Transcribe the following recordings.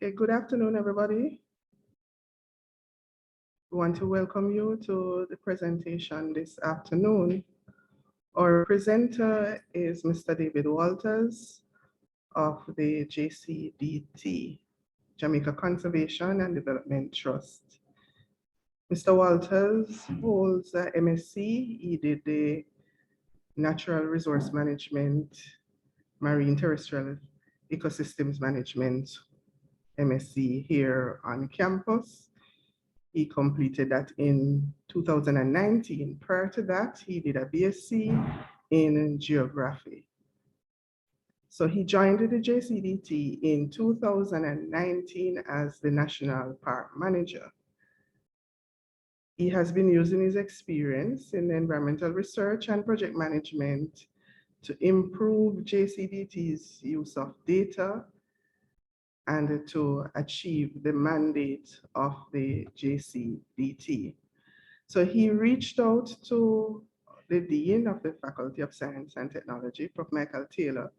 Okay, good afternoon, everybody. We want to welcome you to the presentation this afternoon. Our presenter is Mr. David Walters of the JCDT, Jamaica Conservation and Development Trust. Mr. Walters holds a MSc. He did the Natural Resource Management, Marine Terrestrial Ecosystems Management MSc here on campus. He completed that in 2019. Prior to that, he did a BSc in geography. So he joined the JCDT in 2019 as the National Park Manager. He has been using his experience in environmental research and project management to improve JCDT's use of data and to achieve the mandate of the JCDT. So he reached out to the Dean of the Faculty of Science and Technology, Prof. Michael Taylor,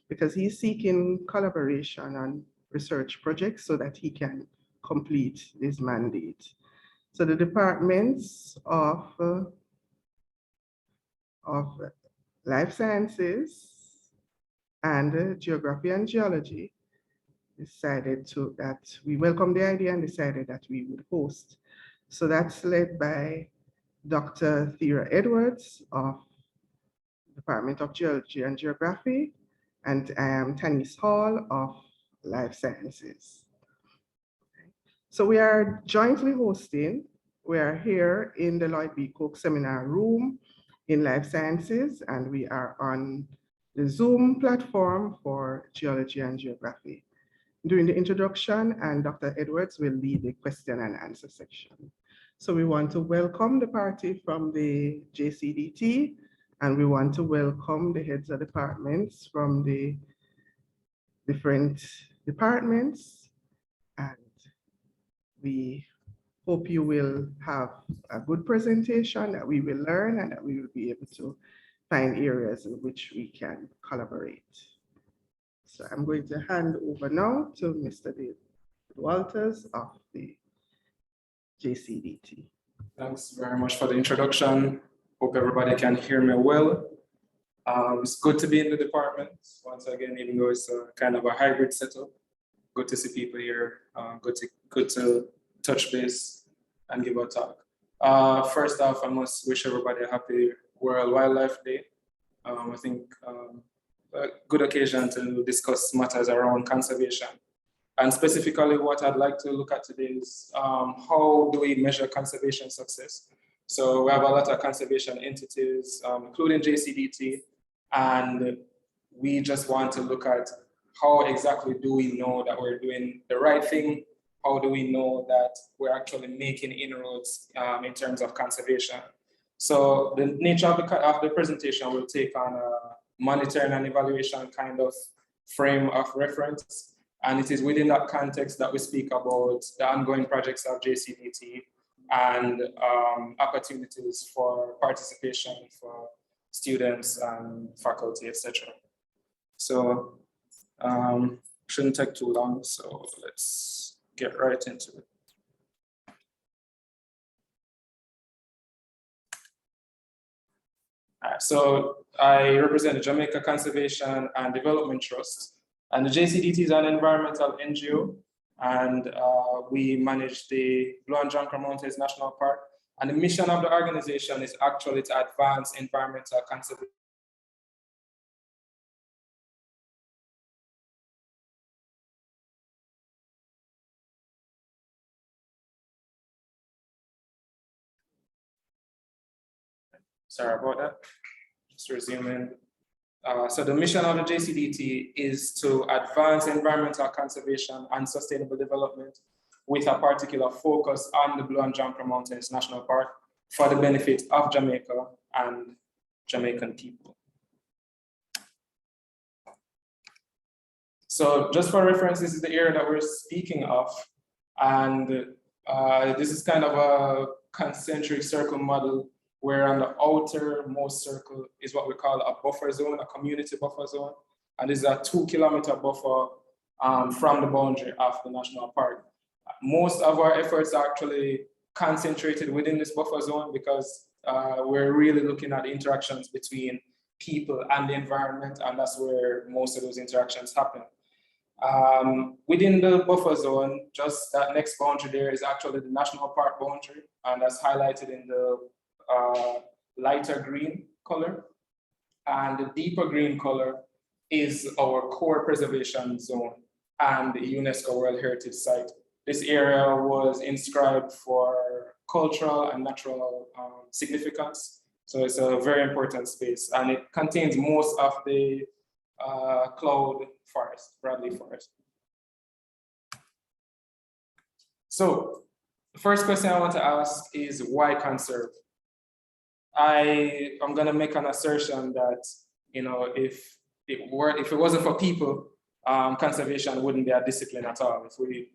because he's seeking collaboration on research projects so that he can complete this mandate. So the departments of life sciences and geography and geology decided that we welcomed the idea and decided that we would host. So that's led by Dr. Thera Edwards of the Department of Geology and Geography, and I am Tannice Hall of Life Sciences. So we are jointly hosting. We are here in the Lloyd B. Cook Seminar Room in Life Sciences, and we are on the Zoom platform for Geology and Geography. During the introduction, and Dr. Edwards will lead the question and answer section. So we want to welcome the party from the JCDT, and we want to welcome the heads of departments from the different departments. And we hope you will have a good presentation, that we will learn, and that we will be able to find areas in which we can collaborate. So I'm going to hand over now to Mr. David Walters of the JCDT. Thanks very much for the introduction. Hope everybody can hear me well. It's good to be in the department once again, even though it's a kind of a hybrid setup. Good to see people here. Good to touch base and give a talk. First off, I must wish everybody a happy World Wildlife Day. I think a good occasion to discuss matters around conservation. And specifically what I'd like to look at today is how do we measure conservation success? So we have a lot of conservation entities, including JCDT, and we just want to look at how exactly do we know that we're doing the right thing? How do we know that we're actually making inroads in terms of conservation? So the nature of the presentation will take on a monitoring and evaluation kind of frame of reference. And it is within that context that we speak about the ongoing projects of JCDT and opportunities for participation for students and faculty, etc. So shouldn't take too long, so let's get right into it. So I represent the Jamaica Conservation and Development Trust, and the JCDT is an environmental NGO, and we manage the Blue and Jonker Mountains National Park. And the mission of the organization is actually to advance environmental conservation. Sorry about that. Just resuming. So the mission of the JCDT is to advance environmental conservation and sustainable development with a particular focus on the Blue and Jonker Mountains National Park for the benefit of Jamaica and Jamaican people. So just for reference, this is the area that we're speaking of. And this is kind of a concentric circle model where on the outermost circle is what we call a buffer zone, a community buffer zone. And this is a 2-kilometer buffer from the boundary of the national park. Most of our efforts are actually concentrated within this buffer zone because we're really looking at the interactions between people and the environment, and that's where most of those interactions happen. Within the buffer zone, just that next boundary there is actually the national park boundary, and that's highlighted in the lighter green color. And the deeper green color is our core preservation zone and the UNESCO World Heritage Site. This area was inscribed for cultural and natural significance. So it's a very important space, and it contains most of the cloud forest, Bradley forest. So the first question I want to ask is why Cant Serve? I'm going to make an assertion that, you know, if it wasn't for people, conservation wouldn't be a discipline at all. If we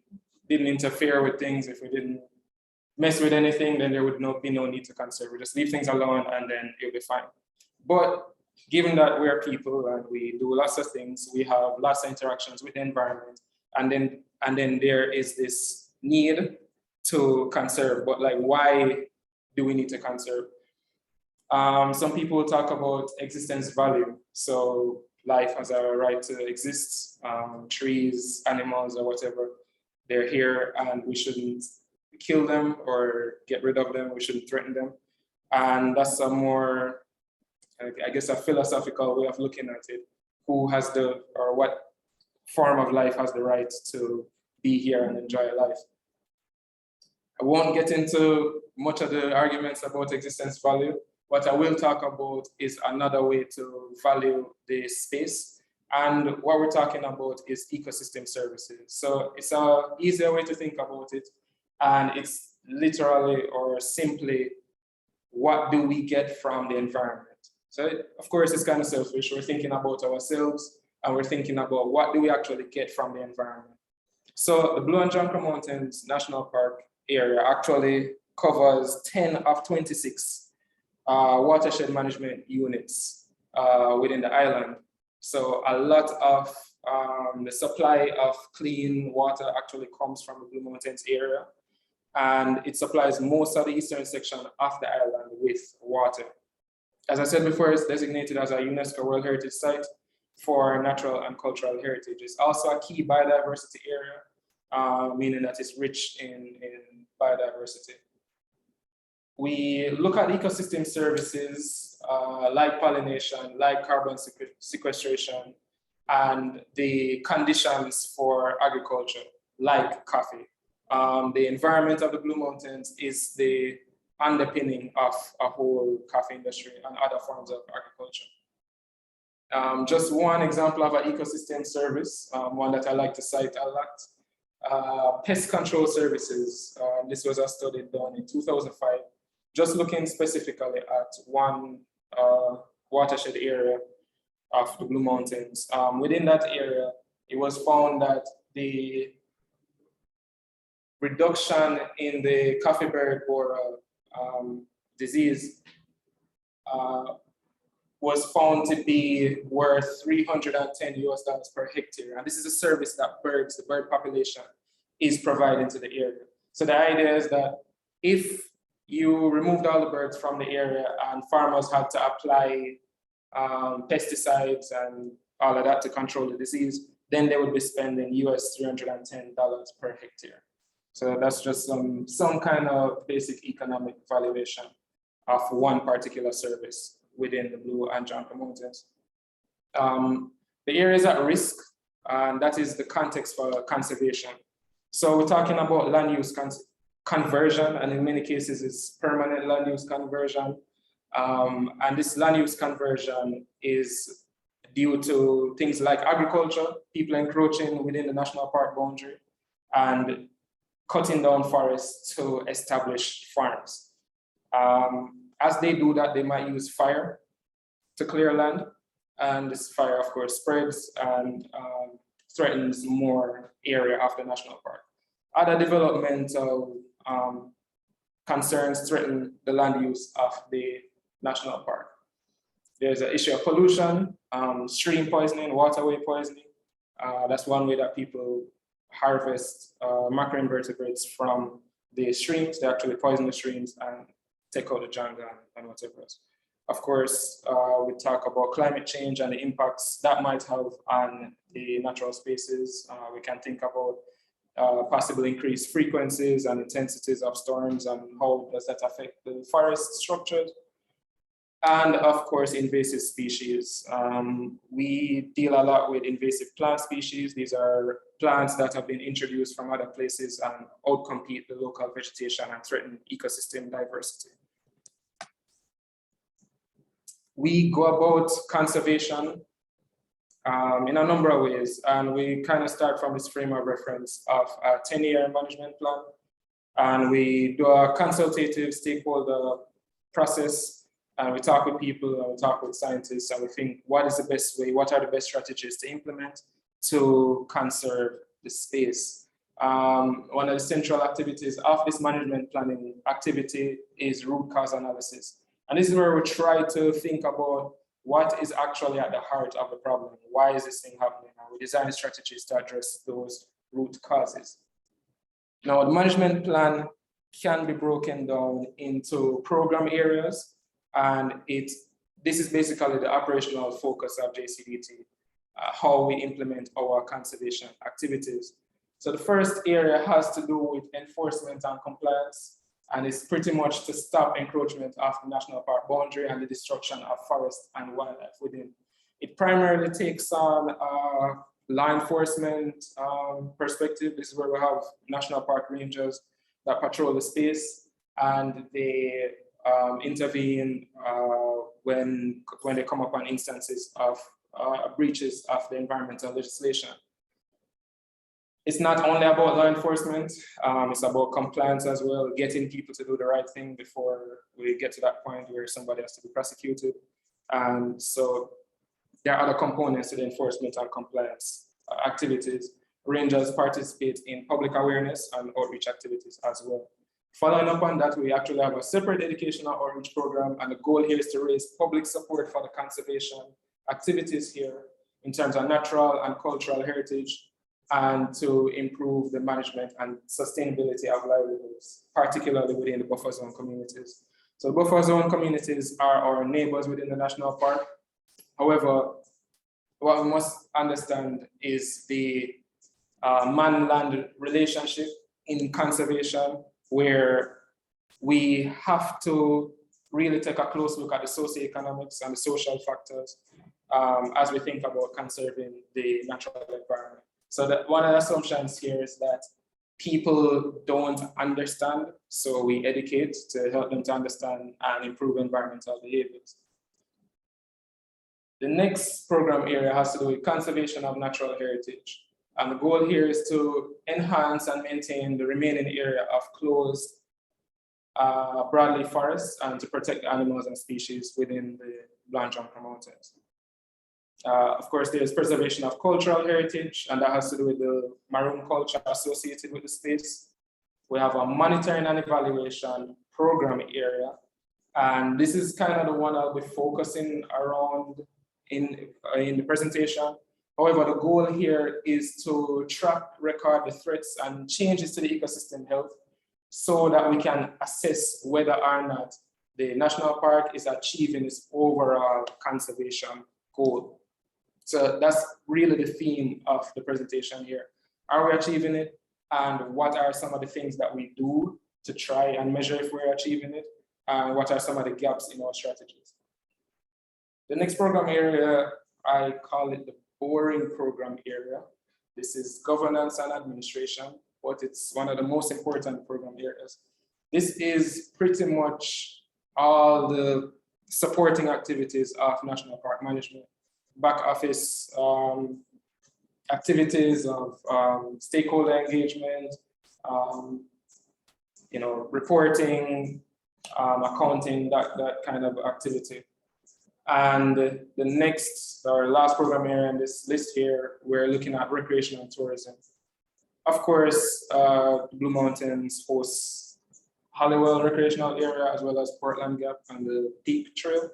didn't interfere with things, if we didn't mess with anything, then there would be no need to conserve. We just leave things alone and then it'll be fine. But given that we're people and we do lots of things, we have lots of interactions with the environment, and then there is this need to conserve. But like, why do we need to conserve? Some people talk about existence value. So life has a right to exist. Trees, animals, or whatever, they're here, and we shouldn't kill them or get rid of them. We shouldn't threaten them. And that's a more, I guess, a philosophical way of looking at it. Who has or what form of life has the right to be here and enjoy life? I won't get into much of the arguments about existence value. What I will talk about is another way to value the space. And what we're talking about is ecosystem services. So it's an easier way to think about it. And it's literally or simply, what do we get from the environment? So of course, it's kind of selfish. We're thinking about ourselves, and we're thinking about what do we actually get from the environment. So the Blue and Jonker Mountains National Park area actually covers 10 of 26 watershed management units within the island. So a lot of the supply of clean water actually comes from the Blue Mountains area, and it supplies most of the eastern section of the island with water. As I said before, it's designated as a UNESCO World Heritage Site for natural and cultural heritage. It's also a key biodiversity area, meaning that it's rich in biodiversity. We look at ecosystem services like pollination, like carbon sequestration, and the conditions for agriculture, like coffee. The environment of the Blue Mountains is the underpinning of a whole coffee industry and other forms of agriculture. Just one example of an ecosystem service, one that I like to cite a lot, pest control services. This was a study done in 2005, just looking specifically at one watershed area of the Blue Mountains. Within that area, it was found that the reduction in the coffee bird borer disease was found to be worth $310 per hectare. And this is a service that the bird population is providing to the area. So the idea is that if you removed all the birds from the area and farmers had to apply pesticides and all of that to control the disease, then they would be spending US $310 per hectare. So that's just some kind of basic economic valuation of one particular service within the Blue and Jonker Mountains. The areas at risk, and that is the context for conservation. So we're talking about land use conversion, and in many cases it's permanent land use conversion. And this land use conversion is due to things like agriculture, people encroaching within the national park boundary, and cutting down forests to establish farms. As they do that, they might use fire to clear land, and this fire, of course, spreads and threatens more area of the national park. Other developmental concerns threaten the land use of the national park. There's an issue of pollution, stream poisoning, waterway poisoning, That's one way that people harvest macroinvertebrates from the streams. They actually poison the streams and take out the jungle and whatever else. Of course, we talk about climate change and the impacts that might have on the natural spaces. We can think about possible increased frequencies and intensities of storms and how does that affect the forest structures. And of course, invasive species. We deal a lot with invasive plant species. These are plants that have been introduced from other places and outcompete the local vegetation and threaten ecosystem diversity. We go about conservation in a number of ways, and we kind of start from this frame of reference of a 10-year management plan, and we do a consultative stakeholder process, and we talk with people, and we talk with scientists, and we think what is the best way, what are the best strategies to implement to conserve the space. One of the central activities of this management planning activity is root cause analysis. And this is where we try to think about what is actually at the heart of the problem. Why is this thing happening? And we design strategies to address those root causes. Now, the management plan can be broken down into program areas, and this is basically the operational focus of JCDT, how we implement our conservation activities. So the first area has to do with enforcement and compliance, and it's pretty much to stop encroachment of the national park boundary and the destruction of forest and wildlife within. It primarily takes on law enforcement perspective. This is where we have national park rangers that patrol the space, and they intervene when they come upon instances of breaches of the environmental legislation. It's not only about law enforcement, it's about compliance as well, getting people to do the right thing before we get to that point where somebody has to be prosecuted. So there are other components to the enforcement and compliance activities. Rangers participate in public awareness and outreach activities as well. Following up on that, we actually have a separate educational outreach program, and the goal here is to raise public support for the conservation activities here in terms of natural and cultural heritage, and to improve the management and sustainability of livelihoods, particularly within the buffer zone communities. So buffer zone communities are our neighbors within the national park. However, what we must understand is the man-land relationship in conservation, where we have to really take a close look at the socioeconomics and the social factors as we think about conserving the natural environment. So that one of the assumptions here is that people don't understand, so we educate to help them to understand and improve environmental behaviors. The next program area has to do with conservation of natural heritage. And the goal here is to enhance and maintain the remaining area of closed broadleaf forests and to protect animals and species within the Lunchtime Mountains. Of course, there's preservation of cultural heritage, and that has to do with the maroon culture associated with the space. We have a monitoring and evaluation program area, and this is kind of the one I'll be focusing around in the presentation. However, the goal here is to track, record the threats and changes to the ecosystem health so that we can assess whether or not the national park is achieving its overall conservation goal. So that's really the theme of the presentation here. Are we achieving it? And what are some of the things that we do to try and measure if we're achieving it? And what are some of the gaps in our strategies? The next program area, I call it the boring program area. This is governance and administration, but it's one of the most important program areas. This is pretty much all the supporting activities of national park management. Back office activities of stakeholder engagement, reporting, accounting, that kind of activity. And the next or last program area in this list here, we're looking at recreational tourism. Of course, Blue Mountains hosts Halliwell Recreational Area, as well as Portland Gap and the Peak Trail.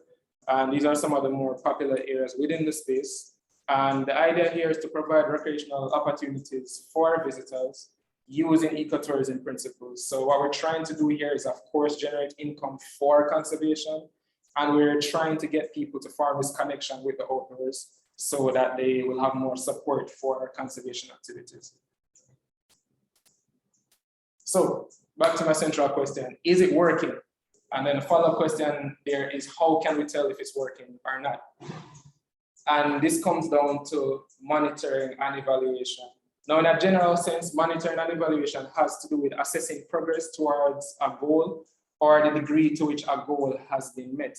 And these are some of the more popular areas within the space. And the idea here is to provide recreational opportunities for visitors using ecotourism principles. So what we're trying to do here is, of course, generate income for conservation. And we're trying to get people to form this connection with the outdoors so that they will have more support for conservation activities. So back to my central question, is it working? And then the follow-up question there is, how can we tell if it's working or not? And this comes down to monitoring and evaluation. Now, in a general sense, monitoring and evaluation has to do with assessing progress towards a goal or the degree to which a goal has been met.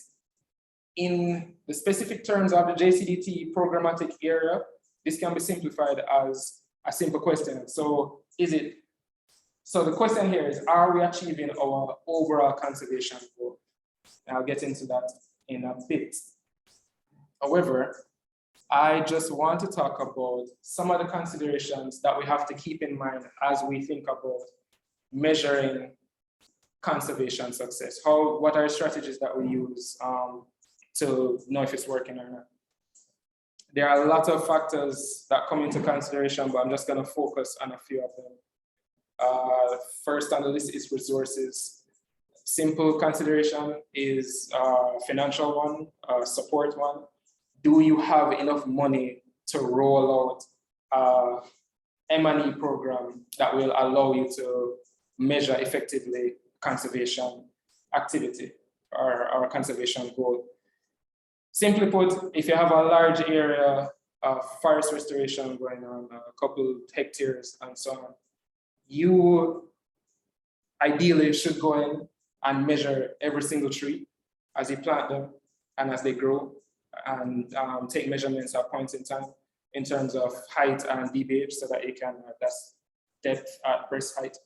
In the specific terms of the JCDT programmatic area, this can be simplified as a simple question. So the question here is, are we achieving our overall conservation goal? And I'll get into that in a bit. However, I just want to talk about some of the considerations that we have to keep in mind as we think about measuring conservation success. What are strategies that we use to know if it's working or not? There are a lot of factors that come into consideration, but I'm just going to focus on a few of them. First on the list is resources. Simple consideration is financial one, support one. Do you have enough money to roll out M&E program that will allow you to measure effectively conservation activity or conservation goal? Simply put, if you have a large area of forest restoration going on, a couple hectares and so on, you ideally should go in and measure every single tree as you plant them and as they grow, and take measurements at points in time in terms of height and DBH, so that you can, that's depth at breast height,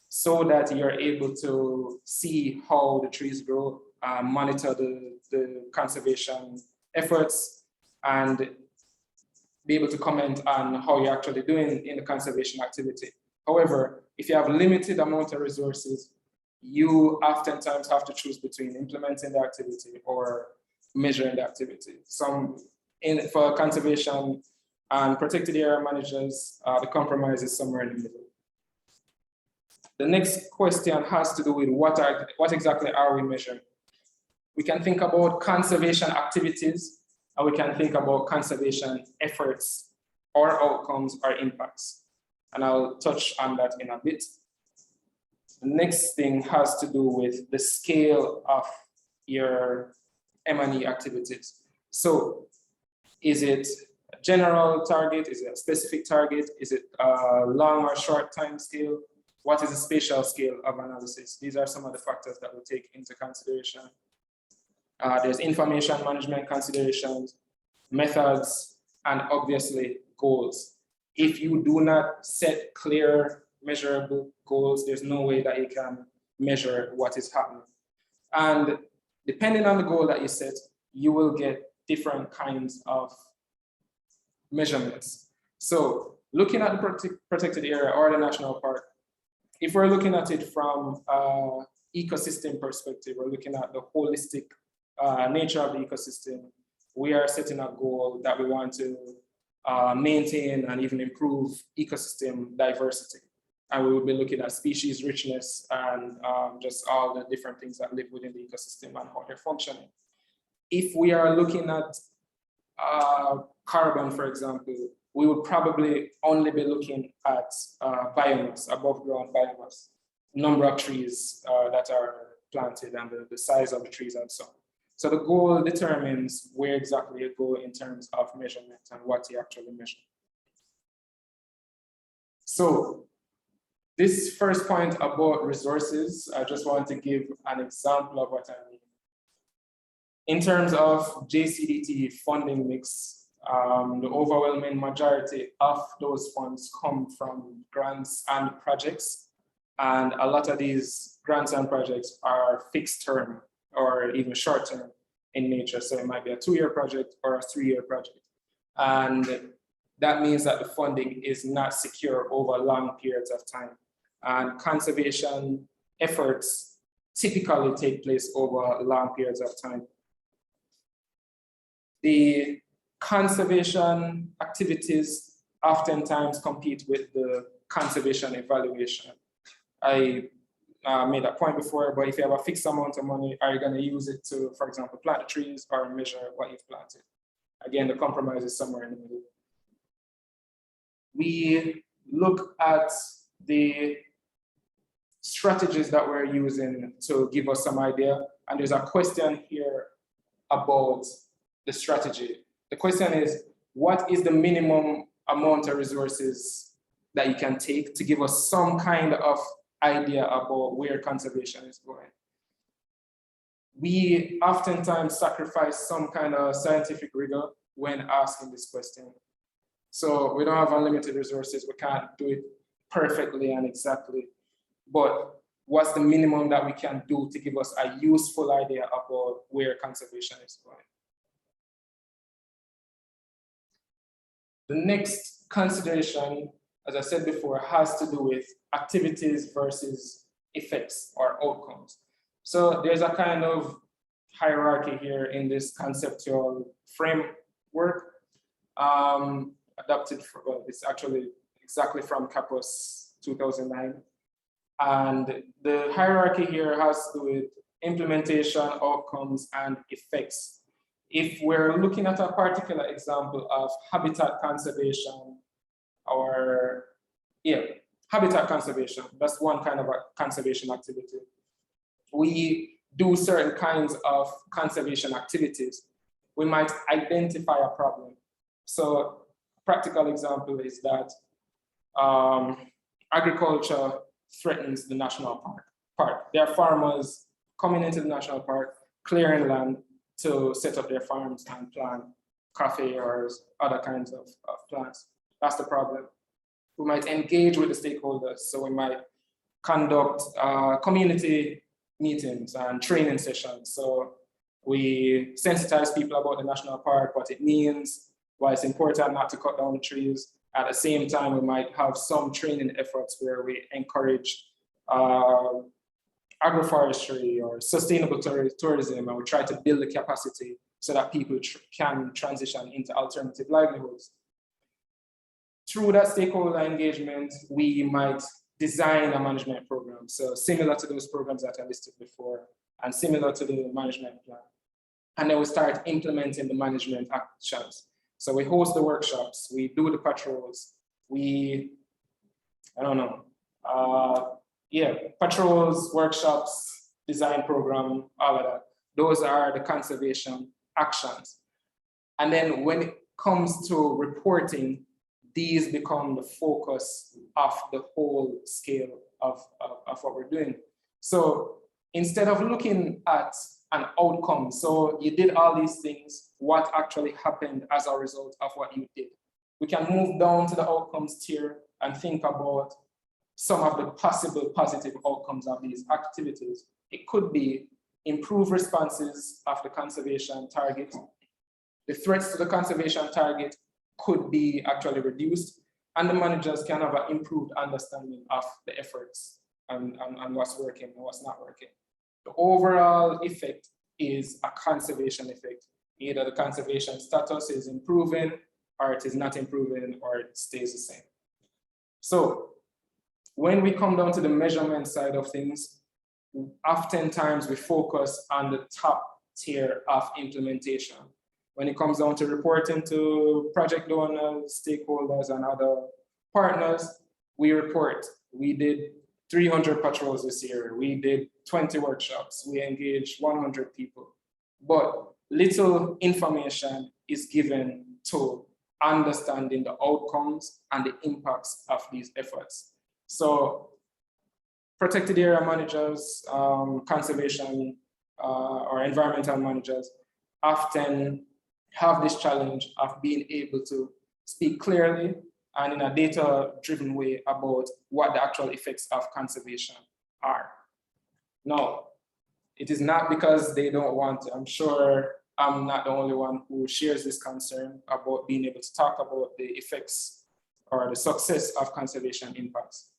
so that you're able to see how the trees grow, monitor the conservation efforts, and be able to comment on how you're actually doing in the conservation activity. However, if you have limited amount of resources, you oftentimes have to choose between implementing the activity or measuring the activity. For conservation and protected area managers, the compromise is somewhere in the middle. The next question has to do with what exactly are we measuring? We can think about conservation activities, and we can think about conservation efforts or outcomes or impacts. And I'll touch on that in a bit. The next thing has to do with the scale of your M&E activities. So is it a general target? Is it a specific target? Is it a long or short time scale? What is the spatial scale of analysis? These are some of the factors that we take into consideration. There's information management considerations, methods, and obviously goals. If you do not set clear, measurable goals, there's no way that you can measure what is happening. And depending on the goal that you set, you will get different kinds of measurements. So looking at the protected area or the national park, if we're looking at it from an ecosystem perspective, we're looking at the holistic nature of the ecosystem, we are setting a goal that we want to maintain and even improve ecosystem diversity. And we will be looking at species richness and just all the different things that live within the ecosystem and how they're functioning. If we are looking at carbon, for example, we would probably only be looking at biomass, above ground biomass, number of trees that are planted and the size of the trees and so on. So the goal determines where exactly you go in terms of measurement and what you actually measure. So this first point about resources, I just want to give an example of what I mean. In terms of JCDT funding mix, the overwhelming majority of those funds come from grants and projects. And a lot of these grants and projects are fixed term or even short term in nature. So it might be a 2-year project or a 3-year project. And that means that the funding is not secure over long periods of time. And conservation efforts typically take place over long periods of time. The conservation activities oftentimes compete with the conservation evaluation. I made that point before, but if you have a fixed amount of money, are you going to use it to, for example, plant the trees or measure what you've planted? Again, the compromise is somewhere in the middle. We look at the strategies that we're using to give us some idea, and there's a question here about the strategy. The question is, what is the minimum amount of resources that you can take to give us some kind of idea about where conservation is going? We oftentimes sacrifice some kind of scientific rigor when asking this question. So we don't have unlimited resources, we can't do it perfectly and exactly, but what's the minimum that we can do to give us a useful idea about where conservation is going? The next consideration, as I said before, has to do with activities versus effects or outcomes. So there's a kind of hierarchy here in this conceptual framework, adapted from, well, it's actually exactly from Capos 2009. And the hierarchy here has to do with implementation, outcomes, and effects. If we're looking at a particular example of habitat conservation, or habitat conservation, that's one kind of a conservation activity. We do certain kinds of conservation activities. We might identify a problem. So a practical example is that agriculture threatens the national park. There are farmers coming into the national park, clearing land to set up their farms and plant coffee or other kinds of plants. That's the problem. We might engage with the stakeholders. So we might conduct community meetings and training sessions. So we sensitize people about the national park, what it means, why it's important not to cut down the trees. At the same time, we might have some training efforts where we encourage agroforestry or sustainable tourism, and we try to build the capacity so that people can transition into alternative livelihoods. Through that stakeholder engagement, we might design a management program. So similar to those programs that I listed before, and similar to the management plan. And then we start implementing the management actions. So we host the workshops, we do the patrols, patrols, workshops, design program, all of that. Those are the conservation actions. And then when it comes to reporting, these become the focus of the whole scale of what we're doing. So instead of looking at an outcome, so you did all these things, what actually happened as a result of what you did? We can move down to the outcomes tier and think about some of the possible positive outcomes of these activities. It could be improved responses of the conservation target. The threats to the conservation target could be actually reduced, and the managers can have an improved understanding of the efforts and what's working and what's not working. The overall effect is a conservation effect. Either the conservation status is improving, or it is not improving, or it stays the same. So when we come down to the measurement side of things, oftentimes we focus on the top tier of implementation. When it comes down to reporting to project donors, stakeholders, and other partners, we report. We did 300 patrols this year. We did 20 workshops. We engaged 100 people. But little information is given to understanding the outcomes and the impacts of these efforts. So protected area managers, conservation or environmental managers often have this challenge of being able to speak clearly and in a data-driven way about what the actual effects of conservation are. Now, it is not because they don't want to. I'm sure I'm not the only one who shares this concern about being able to talk about the effects or the success of conservation impacts.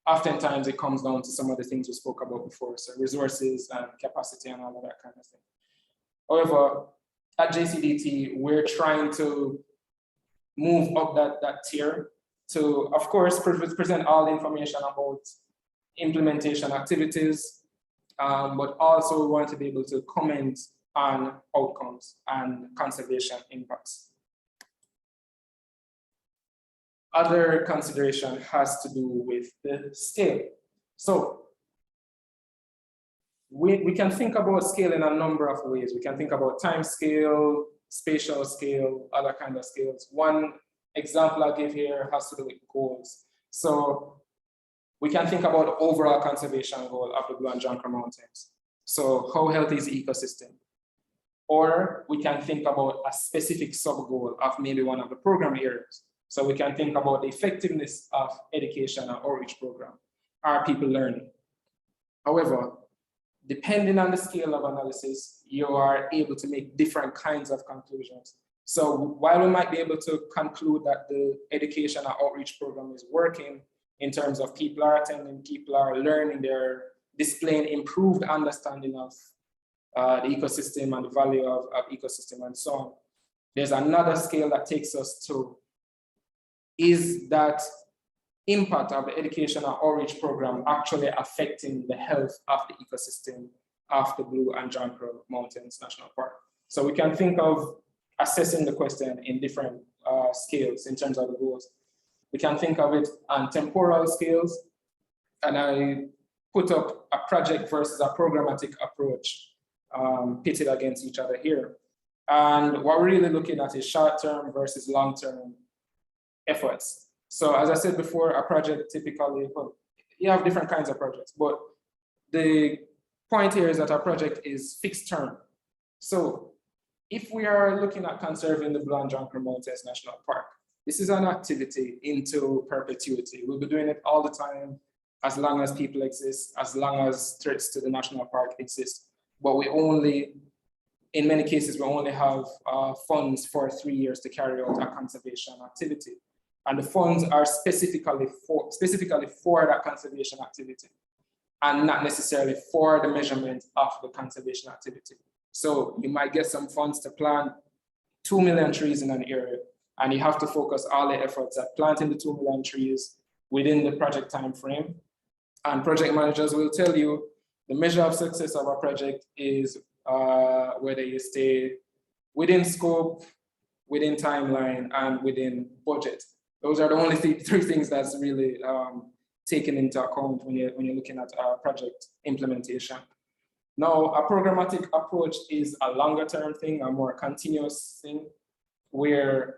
Oftentimes it comes down to some of the things we spoke about before, so resources and capacity and all of that kind of thing. However, at JCDT, we're trying to move up that tier to, of course, present all the information about implementation activities, but also we want to be able to comment on outcomes and conservation impacts. Other consideration has to do with the scale. So we can think about scale in a number of ways. We can think about time scale, spatial scale, other kind of scales. One example I give here has to do with goals. So we can think about the overall conservation goal of the Blue and John Crow Mountains. So how healthy is the ecosystem? Or we can think about a specific sub-goal of maybe one of the program areas. So we can think about the effectiveness of education and outreach program. Are people learning? However, depending on the scale of analysis, you are able to make different kinds of conclusions. So while we might be able to conclude that the education and outreach program is working in terms of people are attending, people are learning, they're displaying improved understanding of the ecosystem and the value of ecosystem and so on, there's another scale that takes us to, is that impact of the education and outreach program actually affecting the health of the ecosystem of the Blue and John Crow Mountains National Park? So we can think of assessing the question in different scales in terms of the goals. We can think of it on temporal scales, and I put up a project versus a programmatic approach pitted against each other here. And what we're really looking at is short-term versus long-term efforts. So as I said before, a project typically, well, you have different kinds of projects, but the point here is that our project is fixed term. So if we are looking at conserving the Blue and John Crow Mountains National Park, this is an activity into perpetuity. We'll be doing it all the time, as long as people exist, as long as threats to the national park exist. But we only, in many cases, we only have funds for 3 years to carry out a conservation activity. And the funds are specifically for that conservation activity, and not necessarily for the measurement of the conservation activity. So you might get some funds to plant 2 million trees in an area, and you have to focus all the efforts at planting the 2 million trees within the project time frame. And project managers will tell you the measure of success of a project is whether you stay within scope, within timeline, and within budget. Those are the only three things that's really taken into account when you're looking at project implementation. Now, a programmatic approach is a longer term thing, a more continuous thing, where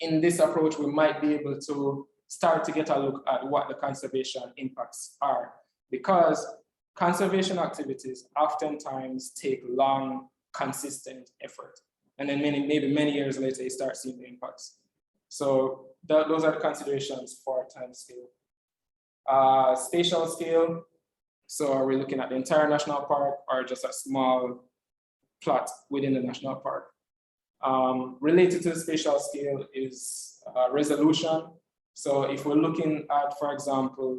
in this approach, we might be able to start to get a look at what the conservation impacts are, because conservation activities oftentimes take long, consistent effort. And then maybe many years later, you start seeing the impacts. So those are the considerations for time scale. Spatial scale, so are we looking at the entire national park or just a small plot within the national park? Related to the spatial scale is resolution. So if we're looking at, for example,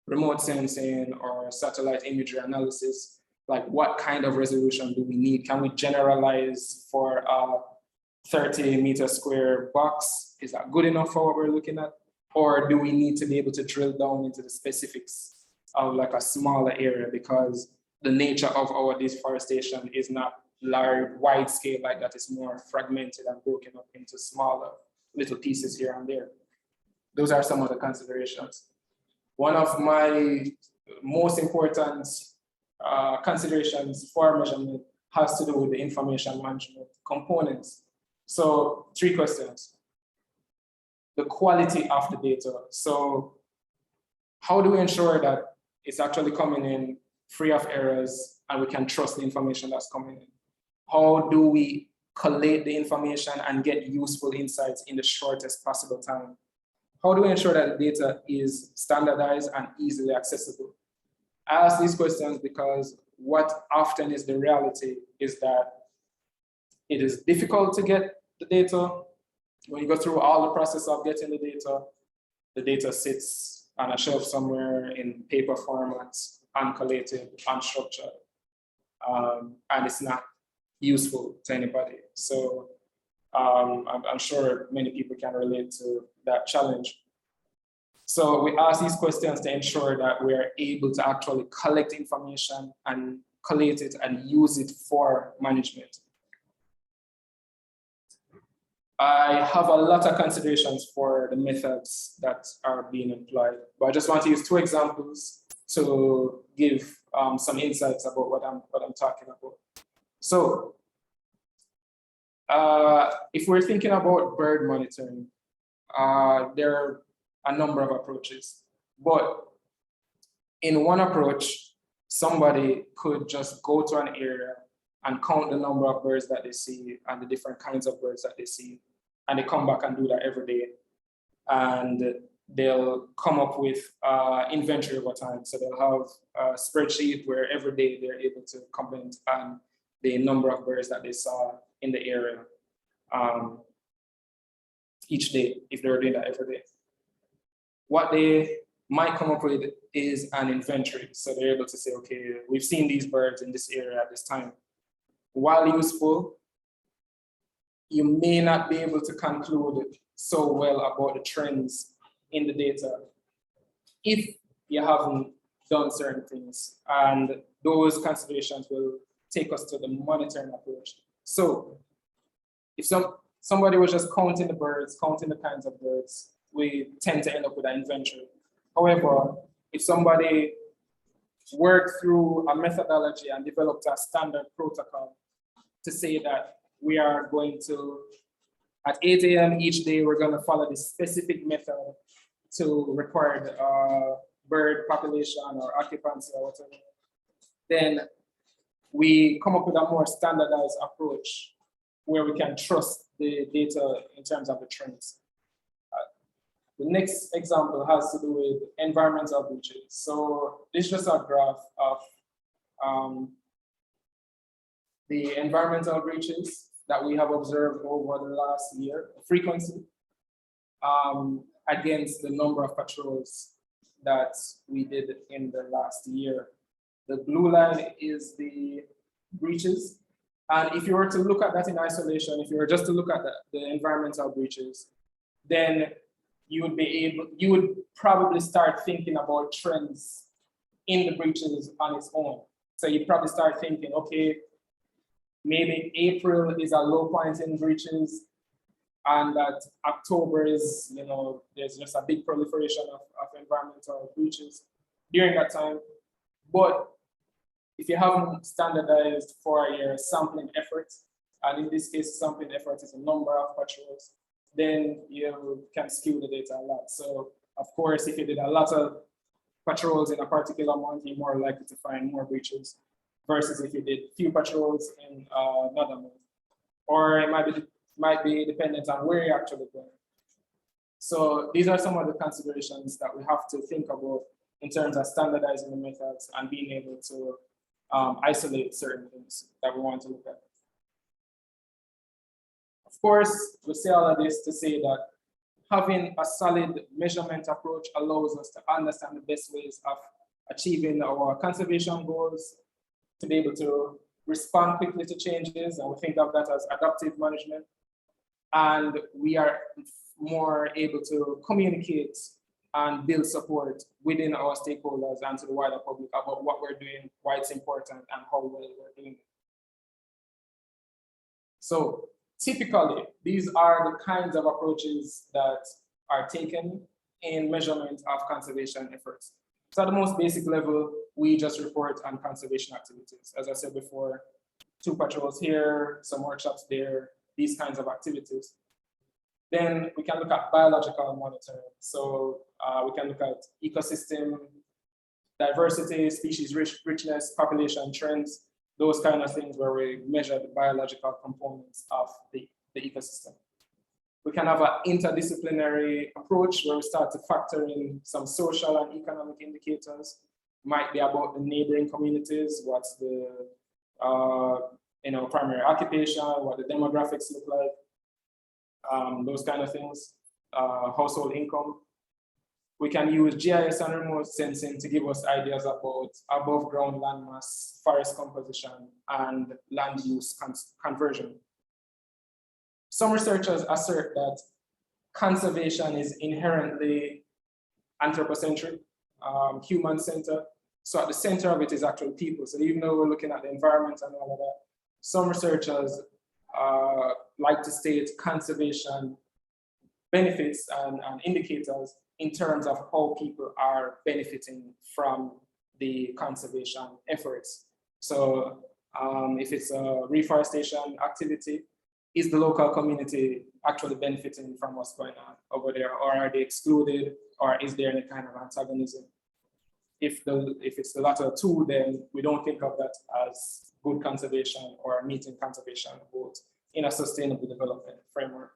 remote sensing or satellite imagery analysis, like what kind of resolution do we need? Can we generalize for a 30-meter square box? Is that good enough for what we're looking at? Or do we need to be able to drill down into the specifics of like a smaller area, because the nature of our deforestation is not large, wide scale like that. It's more fragmented and broken up into smaller little pieces here and there. Those are some of the considerations. One of my most important considerations for measurement has to do with the information management components. So 3 questions. The quality of the data. So how do we ensure that it's actually coming in free of errors and we can trust the information that's coming in? How do we collate the information and get useful insights in the shortest possible time? How do we ensure that the data is standardized and easily accessible? I ask these questions because what often is the reality is that it is difficult to get the data. When you go through all the process of getting the data sits on a shelf somewhere in paper formats, uncollated, unstructured, and it's not useful to anybody. So I'm sure many people can relate to that challenge. So we ask these questions to ensure that we are able to actually collect information and collate it and use it for management. I have a lot of considerations for the methods that are being employed, but I just want to use two examples to give some insights about what I'm talking about. So if we're thinking about bird monitoring, there are a number of approaches, but in one approach, somebody could just go to an area and count the number of birds that they see and the different kinds of birds that they see, and they come back and do that every day. And they'll come up with inventory over time. So they'll have a spreadsheet where every day they're able to comment on the number of birds that they saw in the area each day, if they were doing that every day. What they might come up with is an inventory. So they're able to say, okay, we've seen these birds in this area at this time. While useful, you may not be able to conclude so well about the trends in the data if you haven't done certain things. And those considerations will take us to the monitoring approach. So if somebody was just counting the birds, counting the kinds of birds, we tend to end up with an inventory. However, if somebody worked through a methodology and developed a standard protocol to say that we are going to, at 8 a.m. each day, we're going to follow this specific method to record bird population or occupancy or whatever, then we come up with a more standardized approach where we can trust the data in terms of the trends. The next example has to do with environmental breaches. So this is just a graph of the environmental breaches that we have observed over the last year, frequency, against the number of patrols that we did in the last year. The blue line is the breaches. And if you were to look at that in isolation, if you were just to look at the environmental breaches, then you would probably start thinking about trends in the breaches on its own. So you'd probably start thinking, okay, maybe April is a low point in breaches, and that October is, there's just a big proliferation of environmental breaches during that time. But if you haven't standardized for your sampling effort, and in this case, sampling effort is a number of patrols, then you can skew the data a lot. So of course, if you did a lot of patrols in a particular month, you're more likely to find more breaches versus if you did few patrols in another month. Or it might be dependent on where you're actually going. So these are some of the considerations that we have to think about in terms of standardizing the methods and being able to isolate certain things that we want to look at. Of course, we say all of this to say that having a solid measurement approach allows us to understand the best ways of achieving our conservation goals, to be able to respond quickly to changes, and we think of that as adaptive management. And we are more able to communicate and build support within our stakeholders and to the wider public about what we're doing, why it's important, and how well we're doing it. So typically, these are the kinds of approaches that are taken in measurement of conservation efforts. So at the most basic level, we just report on conservation activities. As I said before, 2 patrols here, some workshops there, these kinds of activities. Then we can look at biological monitoring. So we can look at ecosystem diversity, species richness, population trends, those kind of things where we measure the biological components of the ecosystem. We can have an interdisciplinary approach where we start to factor in some social and economic indicators. Might be about the neighboring communities, what's the primary occupation, what the demographics look like, those kind of things, household income. We can use GIS and remote sensing to give us ideas about above ground landmass, forest composition, and land use conversion. Some researchers assert that conservation is inherently anthropocentric, human-centered. So at the center of it is actual people. So even though we're looking at the environment and all of that, some researchers like to state conservation benefits and indicators in terms of how people are benefiting from the conservation efforts. So if it's a reforestation activity, is the local community actually benefiting from what's going on over there, or are they excluded, or is there any kind of antagonism? If it's the latter two, then we don't think of that as good conservation or meeting conservation goals in a sustainable development framework.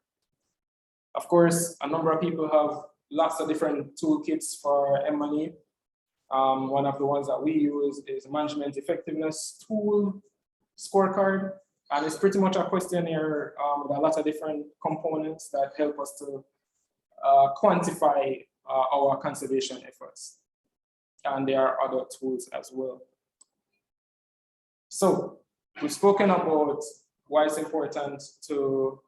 Of course, a number of people have lots of different toolkits for M&E. One of the ones that we use is management effectiveness tool scorecard. And it's pretty much a questionnaire with a lot of different components that help us to quantify our conservation efforts. And there are other tools as well. So we've spoken about why it's important to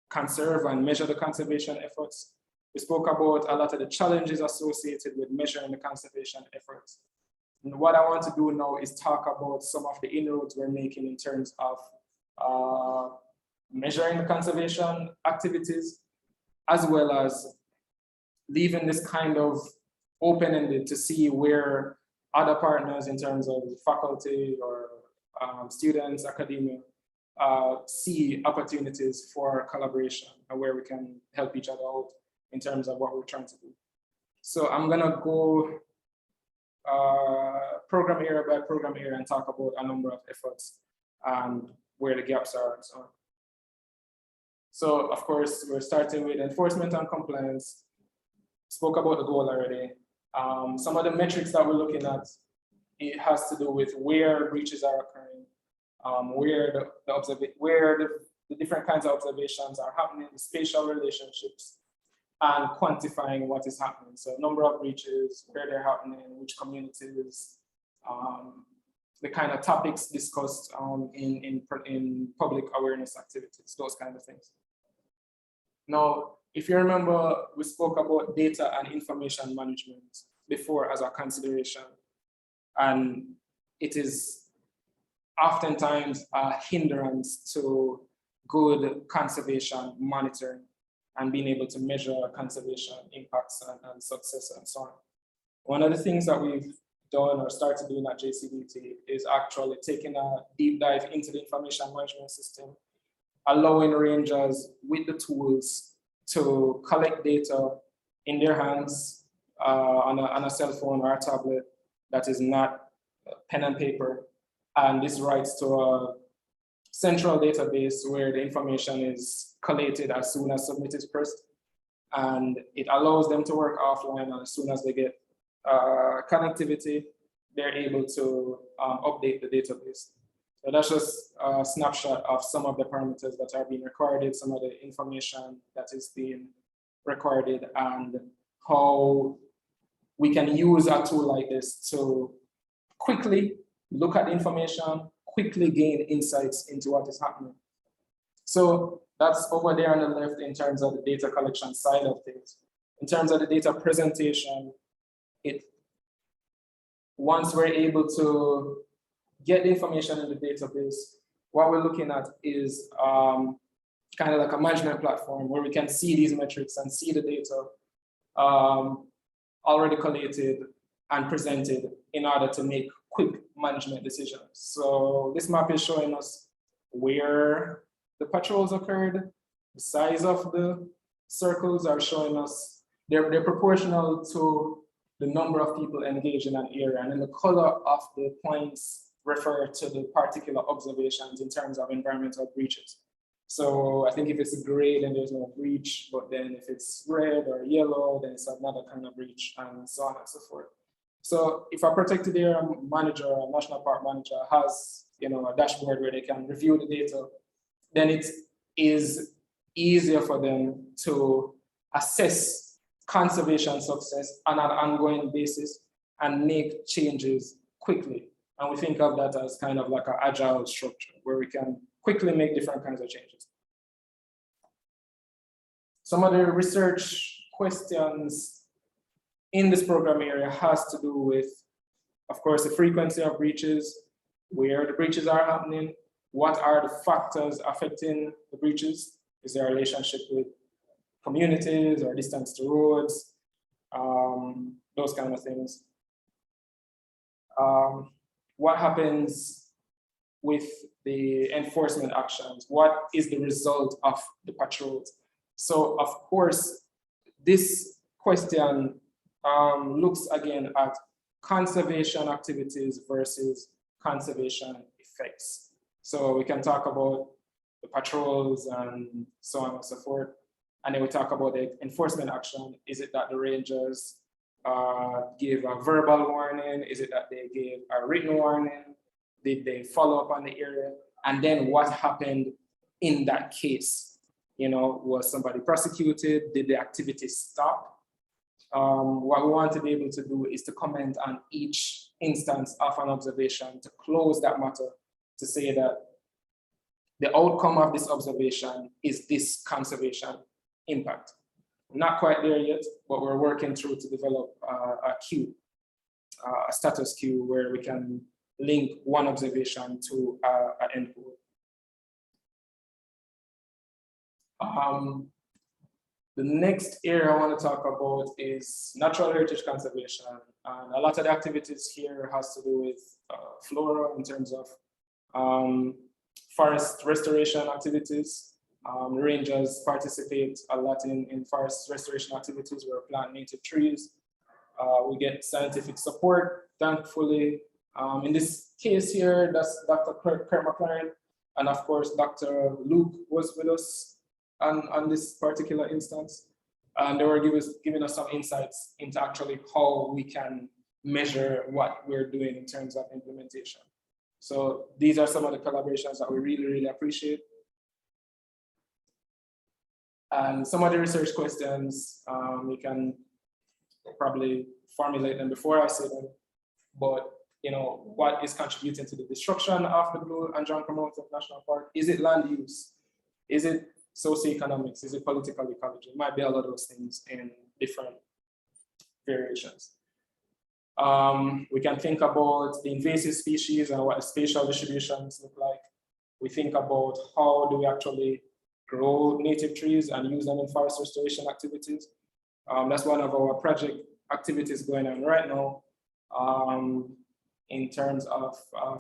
conserve and measure the conservation efforts. We spoke about a lot of the challenges associated with measuring the conservation efforts. And what I want to do now is talk about some of the inroads we're making in terms of measuring the conservation activities, as well as leaving this kind of open-ended to see where other partners in terms of faculty or students, academia, see opportunities for collaboration and where we can help each other out in terms of what we're trying to do. So I'm gonna go program area by program area and talk about a number of efforts and where the gaps are and so on. So of course, we're starting with enforcement and compliance. Spoke about the goal already. Some of the metrics that we're looking at, it has to do with where breaches are occurring, where the different kinds of observations are happening, the spatial relationships, and quantifying what is happening. So number of breaches, where they're happening, which communities, the kind of topics discussed in public awareness activities, those kind of things. Now, if you remember, we spoke about data and information management before as a consideration, and it is oftentimes a hindrance to good conservation monitoring and being able to measure conservation impacts and success and so on. One of the things that we've done or started doing at JCDT is actually taking a deep dive into the information management system, allowing rangers with the tools to collect data in their hands on a cell phone or a tablet that is not pen and paper. And this writes to a central database where the information is collated as soon as submitted first. And it allows them to work offline, and as soon as they get connectivity, they're able to update the database. So that's just a snapshot of some of the parameters that are being recorded, some of the information that is being recorded, and how we can use a tool like this to quickly look at the information, quickly gain insights into what is happening. So that's over there on the left in terms of the data collection side of things. In terms of the data presentation, once we're able to get the information in the database, what we're looking at is kind of like a management platform where we can see these metrics and see the data already collated and presented in order to make quick management decisions. So this map is showing us where the patrols occurred, the size of the circles are showing us, they're proportional to the number of people engaged in an area, and then the color of the points refer to the particular observations in terms of environmental breaches. So I think if it's gray, then there's no breach, but then if it's red or yellow, then it's another kind of breach, and so on and so forth. So if a protected area manager or national park manager has a dashboard where they can review the data, then it is easier for them to assess conservation success on an ongoing basis and make changes quickly. And we think of that as kind of like an agile structure where we can quickly make different kinds of changes. Some of the research questions in this program area has to do with, of course, the frequency of breaches, where the breaches are happening, what are the factors affecting the breaches? Is there a relationship with communities or distance to roads? Those kind of things. What happens with the enforcement actions? What is the result of the patrols? So of course, this question looks again at conservation activities versus conservation effects. So we can talk about the patrols and so on and so forth. And then we talk about the enforcement action. Is it that the rangers gave a verbal warning? Is it that they gave a written warning? Did they follow up on the area? And then what happened in that case? You know, was somebody prosecuted? Did the activity stop? What we want to be able to do is to comment on each instance of an observation, to close that matter, to say that the outcome of this observation is this conservation impact. Not quite there yet, but we're working through to develop a queue, a status queue where we can link one observation to an endpoint. The next area I want to talk about is natural heritage conservation. And a lot of the activities here has to do with flora in terms of forest restoration activities. Rangers participate a lot in forest restoration activities where we plant native trees. We get scientific support, thankfully. In this case here, that's Dr. Kurt McLaren. And of course, Dr. Luke was with us on this particular instance. And they were giving us some insights into actually how we can measure what we're doing in terms of implementation. So these are some of the collaborations that we really, really appreciate. And some of the research questions, we can probably formulate them before I say them, but you know, what is contributing to the destruction of the Blue and John Crow Mountain National Park? Is it land use? Is it socioeconomics? Is it political ecology? It might be a lot of those things in different variations. We can think about the invasive species and what the spatial distributions look like. We think about how do we actually grow native trees and use them in forest restoration activities. That's one of our project activities going on right now in terms of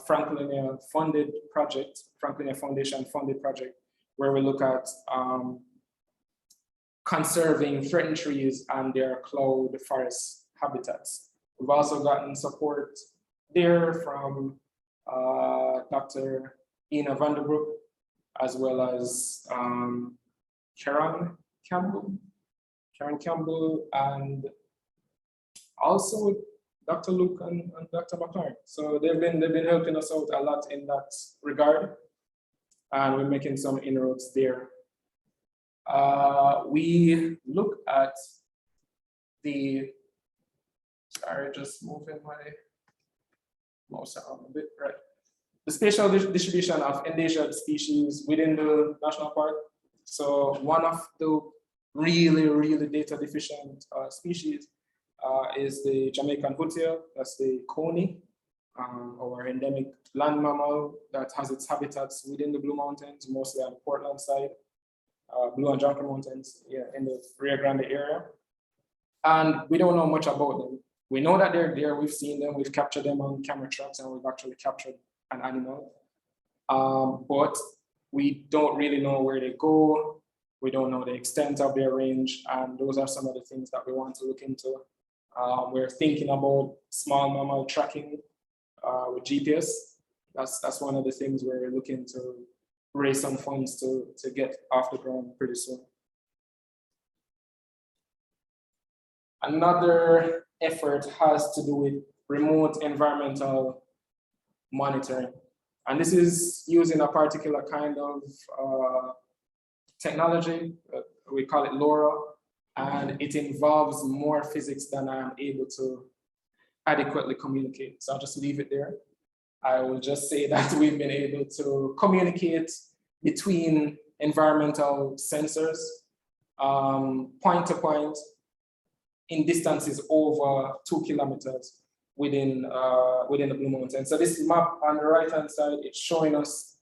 Franklin funded project, Franklin Foundation funded project, where we look at conserving threatened trees and their cloud forest habitats. We've also gotten support there from Dr. Ina Vanderbroek, as well as Karen Campbell, and also Dr. Luke and Dr. McLaren. So they've been helping us out a lot in that regard, and we're making some inroads there. We look at the, sorry, just moving my mouse around a bit, right? The spatial distribution of endangered species within the national park. So one of the really, really data deficient species is the Jamaican hootail, that's the coney, or endemic land mammal that has its habitats within the Blue Mountains, mostly on the Portland side, Blue and John Crow Mountains, yeah, in the Rio Grande area. And we don't know much about them. We know that they're there, we've seen them, we've captured them on camera traps, and we've actually captured an animal. But we don't really know where they go. We don't know the extent of their range, and those are some of the things that we want to look into. We're thinking about small mammal tracking with GPS. That's one of the things we're looking to raise some funds to get off the ground pretty soon. Another effort has to do with remote environmental monitoring. And this is using a particular kind of technology. We call it LoRa. and it involves more physics than I'm able to adequately communicate. So I'll just leave it there. I will just say that we've been able to communicate between environmental sensors, point to point, in distances over 2 kilometers within the Blue Mountains. So this map on the right-hand side, it's showing us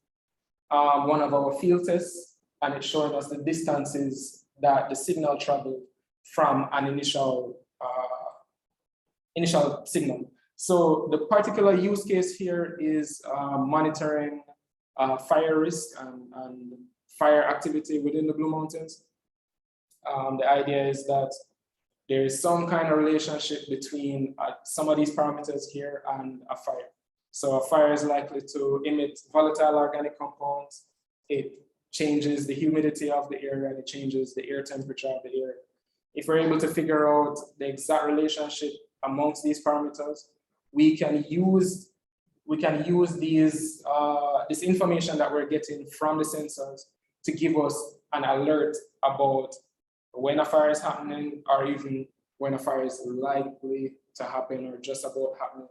one of our field tests, and it's showing us the distances that the signal traveled from an initial signal. So the particular use case here is monitoring fire risk and fire activity within the Blue Mountains. The idea is that there is some kind of relationship between some of these parameters here and a fire. So a fire is likely to emit volatile organic compounds. It changes the humidity of the air and it changes the air temperature of the air. If we're able to figure out the exact relationship amongst these parameters, we can use these this information that we're getting from the sensors to give us an alert about when a fire is happening, or even when a fire is likely to happen or just about happening.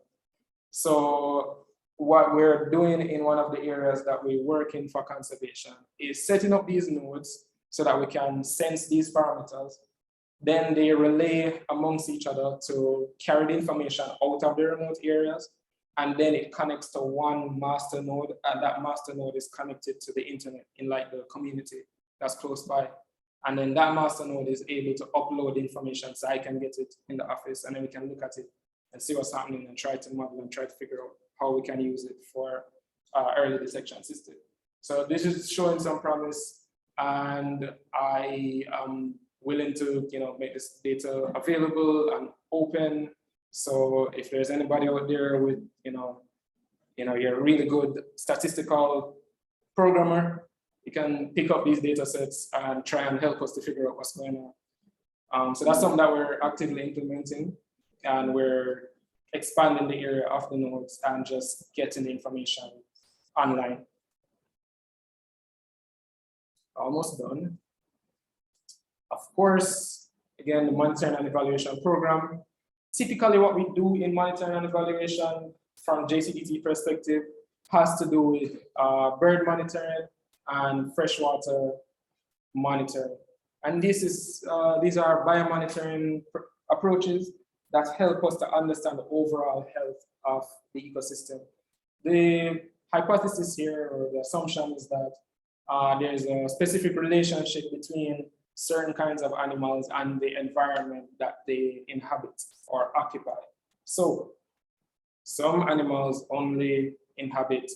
So what we're doing in one of the areas that we work in for conservation is setting up these nodes so that we can sense these parameters. Then they relay amongst each other to carry the information out of the remote areas. And then it connects to one master node, and that master node is connected to the internet in like the community that's close by. And then that master node is able to upload information so I can get it in the office, and then we can look at it and see what's happening and try to model and try to figure out how we can use it for early detection system. So this is showing some promise, and I am willing to make this data available and open. So if there's anybody out there with you're a really good statistical programmer, you can pick up these data sets and try and help us to figure out what's going on. So that's something that we're actively implementing, and we're expanding the area of the nodes and just getting the information online. Almost done. Of course, again, the monitoring and evaluation program. Typically what we do in monitoring and evaluation from JCDT perspective has to do with bird monitoring and freshwater monitoring. And these are biomonitoring approaches that help us to understand the overall health of the ecosystem. The hypothesis here, or the assumption, is that there's a specific relationship between certain kinds of animals and the environment that they inhabit or occupy. So some animals only inhabit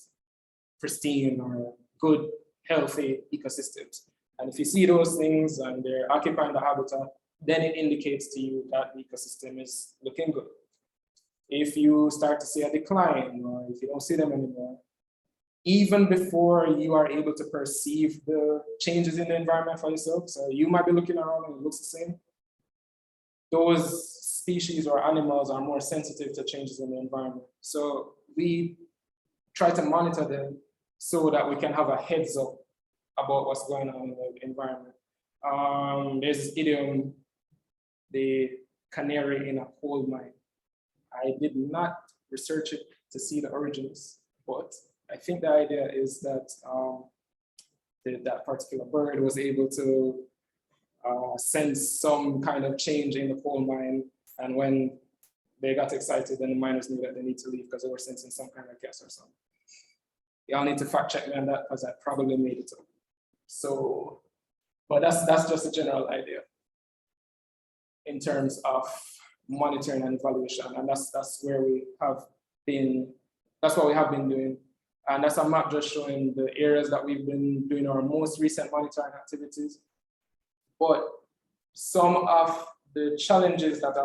pristine or good, healthy ecosystems. And if you see those things and they're occupying the habitat, then it indicates to you that the ecosystem is looking good. If you start to see a decline, or if you don't see them anymore, even before you are able to perceive the changes in the environment for yourself, so you might be looking around and it looks the same, those species or animals are more sensitive to changes in the environment. So we try to monitor them so that we can have a heads up about what's going on in the environment. There's this idiom, the canary in a coal mine. I did not research it to see the origins, but I think the idea is that that particular bird was able to sense some kind of change in the coal mine, and when they got excited, then the miners knew that they need to leave because they were sensing some kind of gas or something. Y'all need to fact check me on that because I probably made it up. So, but that's just a general idea in terms of monitoring and evaluation, and that's where we have been. That's what we have been doing. And that's a map just showing the areas that we've been doing our most recent monitoring activities. But some of the challenges that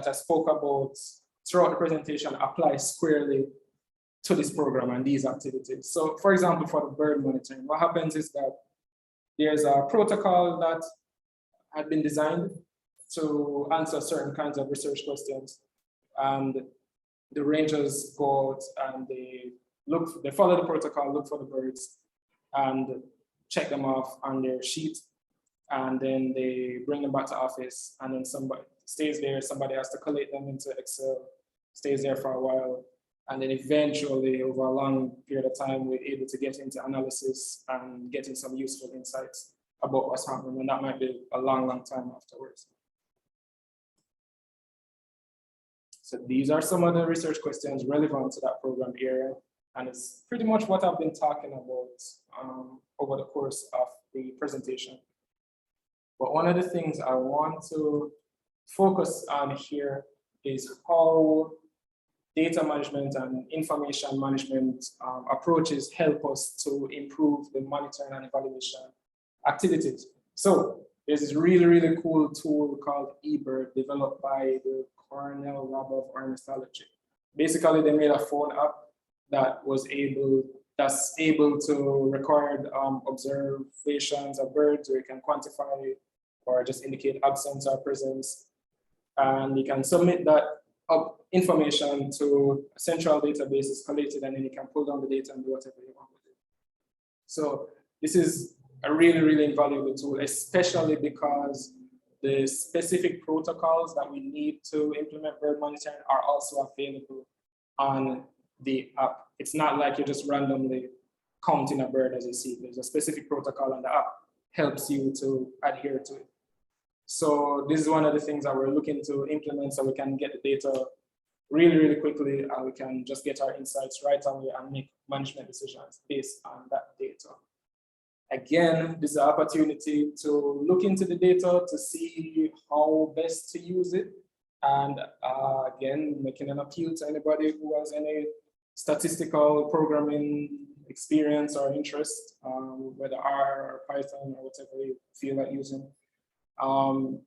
I spoke about throughout the presentation apply squarely to this program and these activities. So for example, for the bird monitoring, what happens is that there's a protocol that had been designed to answer certain kinds of research questions. And the rangers go out and they follow the protocol, look for the birds, and check them off on their sheet. and then they bring them back to office, and then somebody stays there, somebody has to collate them into Excel, stays there for a while, and then eventually, over a long period of time, we're able to get into analysis and getting some useful insights about what's happening, and that might be a long, long time afterwards. So these are some of the research questions relevant to that program area, and it's pretty much what I've been talking about over the course of the presentation. But one of the things I want to focus on here is how data management and information management approaches help us to improve the monitoring and evaluation activities. So there's this really, really cool tool called Ebird developed by the Cornell Lab of Ornithology. Basically, they made a phone app that's able to record observations of birds, where you can quantify or just indicate absence or presence. And you can submit that information to a central database is collected, and then you can pull down the data and do whatever you want with it. So this is a really, really invaluable tool, especially because the specific protocols that we need to implement bird monitoring are also available on the app. It's not like you're just randomly counting a bird as you see. There's a specific protocol, and the app helps you to adhere to it. So this is one of the things that we're looking to implement, so we can get the data really, really quickly, and we can just get our insights right away and make management decisions based on that data. Again, this is an opportunity to look into the data to see how best to use it. And again, making an appeal to anybody who has any statistical programming experience or interest, whether R or Python or whatever you feel like using.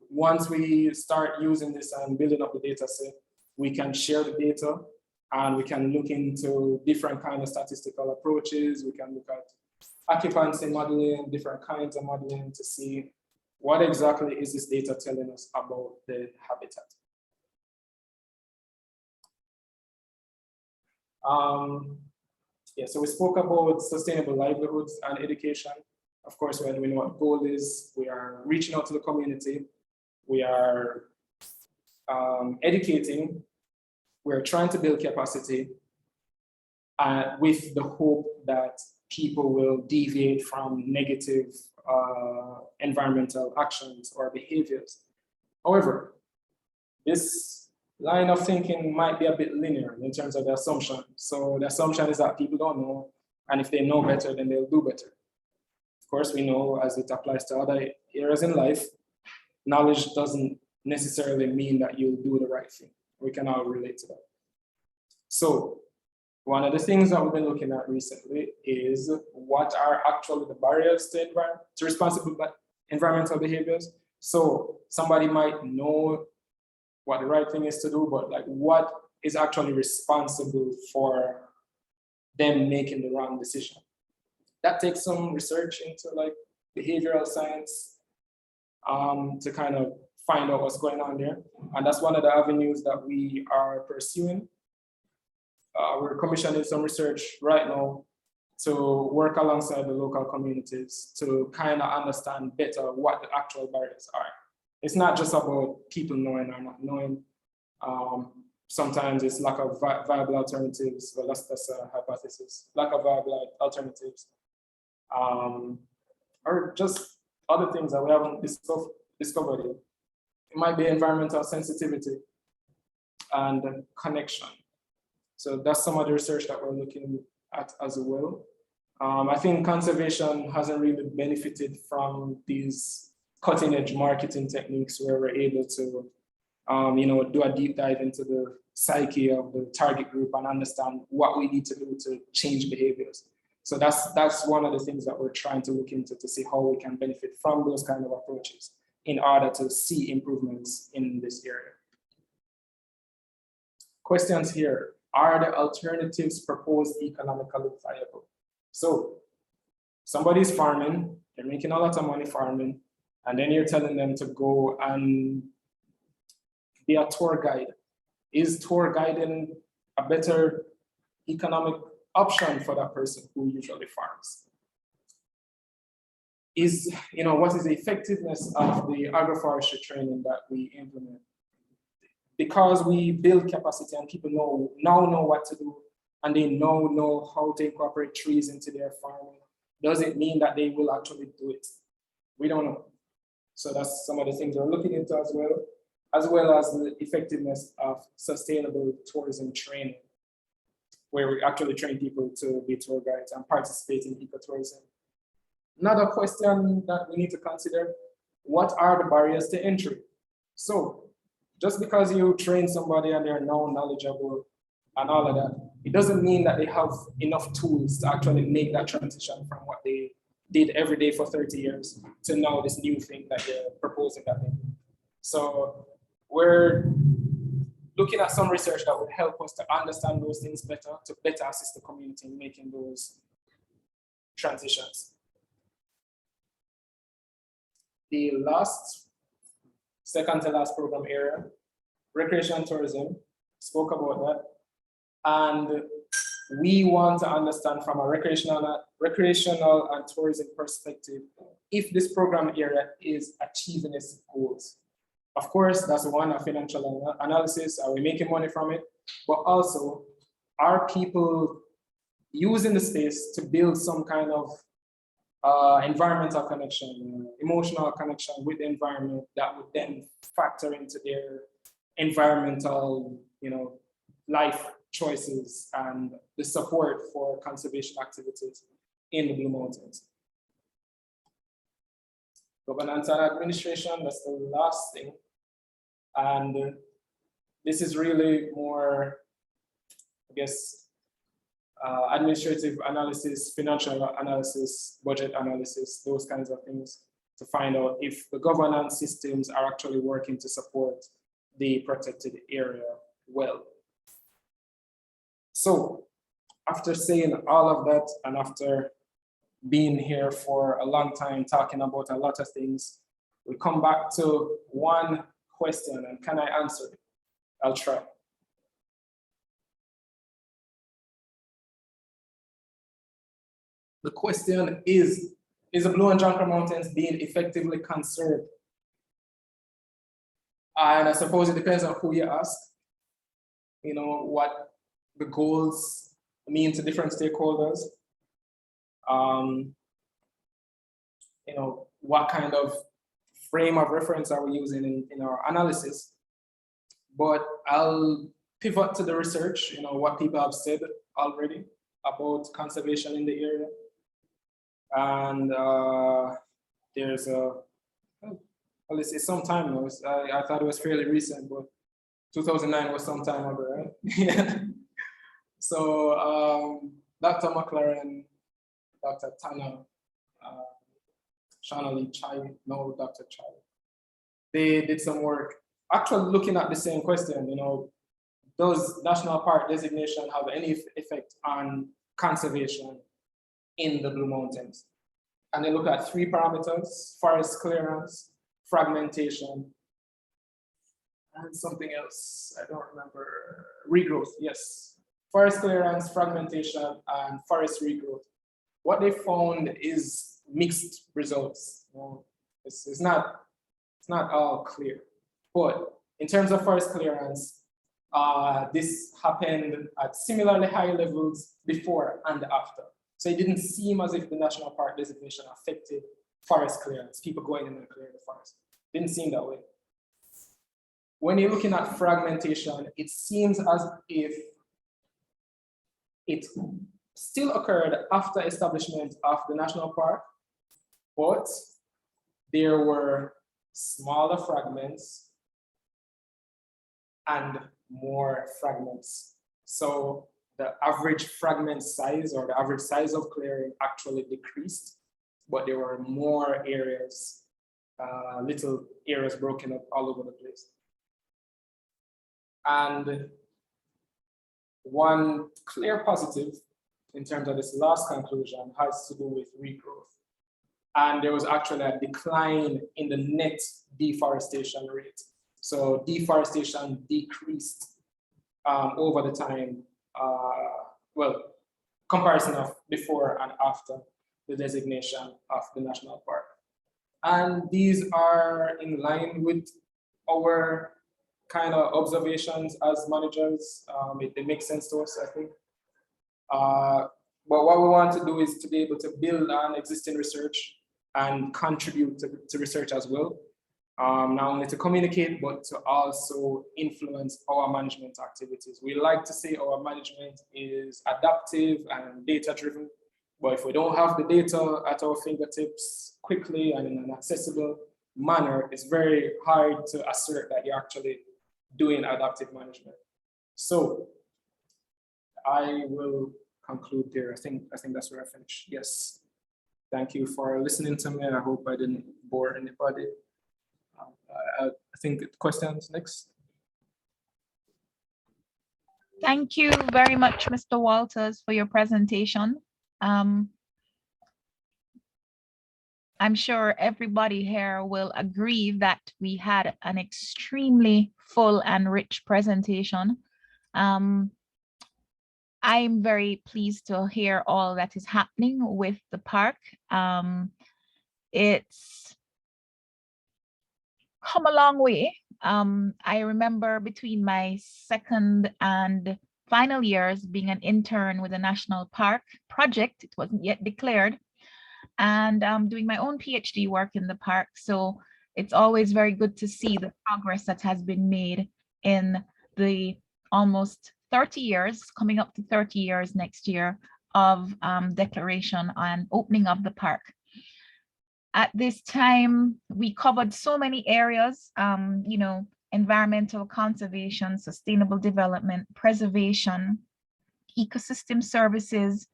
Once we start using this and building up the data set, we can share the data, and we can look into different kinds of statistical approaches. We can look at occupancy modeling, different kinds of modeling to see what exactly is this data telling us about the habitat. So we spoke about sustainable livelihoods and education. Of course, when we know what goal is, we are reaching out to the community, we are educating, we're trying to build capacity with the hope that people will deviate from negative environmental actions or behaviors. However, this line of thinking might be a bit linear in terms of the assumption. So the assumption is that people don't know, and if they know better, then they'll do better. Of course, we know, as it applies to other areas in life, knowledge doesn't necessarily mean that you'll do the right thing. We can all relate to that. So one of the things that we've been looking at recently is what are actually the barriers to responsible environmental behaviors. So somebody might know what the right thing is to do, but like what is actually responsible for them making the wrong decision? That takes some research into like behavioral science to kind of find out what's going on there. And that's one of the avenues that we are pursuing. We're commissioning some research right now to work alongside the local communities to kind of understand better what the actual barriers are. It's not just about people knowing or not knowing. Sometimes it's lack of viable alternatives. Well, that's a hypothesis. Lack of viable alternatives. Or just other things that we haven't discovered yet. It might be environmental sensitivity and connection. So that's some of the research that we're looking at as well. I think conservation hasn't really benefited from these cutting edge marketing techniques where we're able to do a deep dive into the psyche of the target group and understand what we need to do to change behaviors. So that's one of the things that we're trying to look into to see how we can benefit from those kind of approaches in order to see improvements in this area. Questions here. Are the alternatives proposed economically viable? So somebody's farming, they're making a lot of money farming, and then you're telling them to go and be a tour guide. Is tour guiding a better economic option for that person who usually farms? is, what is the effectiveness of the agroforestry training that we implement? Because we build capacity and people now know what to do, and they now know how to incorporate trees into their farming, does it mean that they will actually do it? We don't know. So that's some of the things we're looking into as well as the effectiveness of sustainable tourism training, where we actually train people to be tour guides and participate in ecotourism. Another question that we need to consider, what are the barriers to entry? So just because you train somebody and they're now knowledgeable and all of that, it doesn't mean that they have enough tools to actually make that transition from what they did every day for 30 years to now this new thing that they're proposing that they do. So we're looking at some research that would help us to understand those things better, to better assist the community in making those transitions. The second to last program area, recreation and tourism, spoke about that. And we want to understand from a recreational and tourism perspective, if this program area is achieving its goals. Of course, that's one, a financial analysis, are we making money from it? But also, are people using the space to build some kind of environmental connection, emotional connection with the environment that would then factor into their environmental, life choices and the support for conservation activities in the Blue Mountains. Governance and administration, that's the last thing. And this is really more, I guess, administrative analysis, financial analysis, budget analysis, those kinds of things to find out if the governance systems are actually working to support the protected area well. So after saying all of that and after being here for a long time talking about a lot of things, we come back to one question, and can I answer it? I'll try. The question is the Blue and Jonker Mountains being effectively conserved? And I suppose it depends on who you ask, what the goals mean to different stakeholders. What kind of frame of reference are we using in our analysis? But I'll pivot to the research, what people have said already about conservation in the area. And there's it's some time now. I thought it was fairly recent, but 2009 was some time ago, right? Yeah. So Dr. McLaren, Dr. Tanner, Shanali Chai, no, Dr. Chai, they did some work actually looking at the same question, does national park designation have any effect on conservation in the Blue Mountains? And they look at 3 parameters: forest clearance, fragmentation, and something else, I don't remember, regrowth, yes. Forest clearance, fragmentation, and forest regrowth. What they found is mixed results. It's not all clear. But in terms of forest clearance, this happened at similarly high levels before and after. So it didn't seem as if the national park designation affected forest clearance, people going in and clearing the forest. Didn't seem that way. When you're looking at fragmentation, it seems as if it still occurred after establishment of the national park, but there were smaller fragments and more fragments. So the average fragment size or the average size of clearing actually decreased, but there were more areas, little areas broken up all over the place. And one clear positive in terms of this last conclusion has to do with regrowth. And there was actually a decline in the net deforestation rate. So deforestation decreased over the time, comparison of before and after the designation of the national park. And these are in line with our kind of observations as managers. They make sense to us, I think. But what we want to do is to be able to build on existing research and contribute to research as well. Not only to communicate, but to also influence our management activities. We like to say our management is adaptive and data-driven, but if we don't have the data at our fingertips quickly and in an accessible manner, it's very hard to assert that you're actually doing adaptive management. So I will conclude there. I think that's where I finish. Yes. Thank you for listening to me. I hope I didn't bore anybody. I think questions next. Thank you very much, Mr. Walters, for your presentation. I'm sure everybody here will agree that we had an extremely full and rich presentation. I'm very pleased to hear all that is happening with the park. It's come a long way. I remember between my second and final years being an intern with the National Park Project. It wasn't yet declared. And I'm doing my own PhD work in the park. So it's always very good to see the progress that has been made in the almost 30 years, coming up to 30 years next year, of declaration and opening of the park. At this time, we covered so many areas, you know, environmental conservation, sustainable development, preservation, ecosystem services.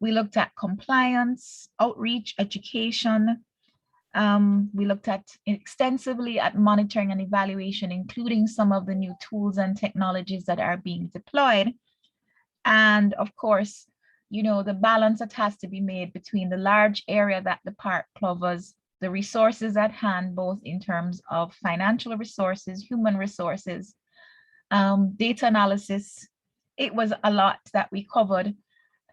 We looked at compliance, outreach, education. We looked at extensively at monitoring and evaluation, including some of the new tools and technologies that are being deployed. And of course, you know, the balance that has to be made between the large area that the park covers, the resources at hand, both in terms of financial resources, human resources, data analysis. It was a lot that we covered.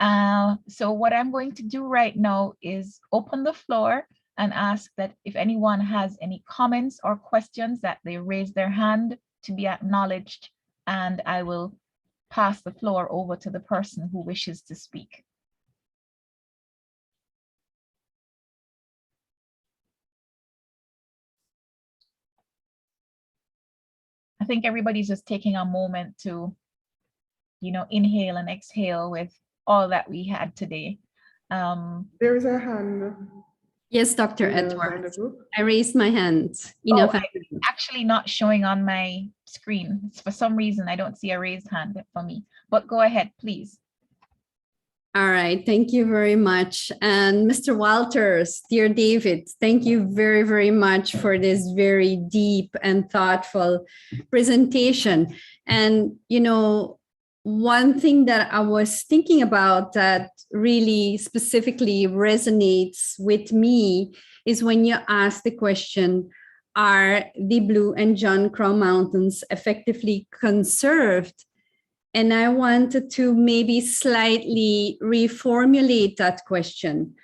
So what I'm going to do right now is open the floor and ask that if anyone has any comments or questions, that they raise their hand to be acknowledged, and I will pass the floor over to the person who wishes to speak. I think everybody's just taking a moment to, you know, inhale and exhale with all that we had today. There is a hand. Yes, Dr. Edwards. I raised my hand. Oh, it's actually not showing on my screen. For some reason, I don't see a raised hand for me, but go ahead, please. All right, thank you very much. And Mr. Walters, dear David, thank you very, very much for this very deep and thoughtful presentation. And, you know, one thing that I was thinking about that really specifically resonates with me is when you ask the question, are the Blue and John Crow Mountains effectively conserved? And I wanted to maybe slightly reformulate that question.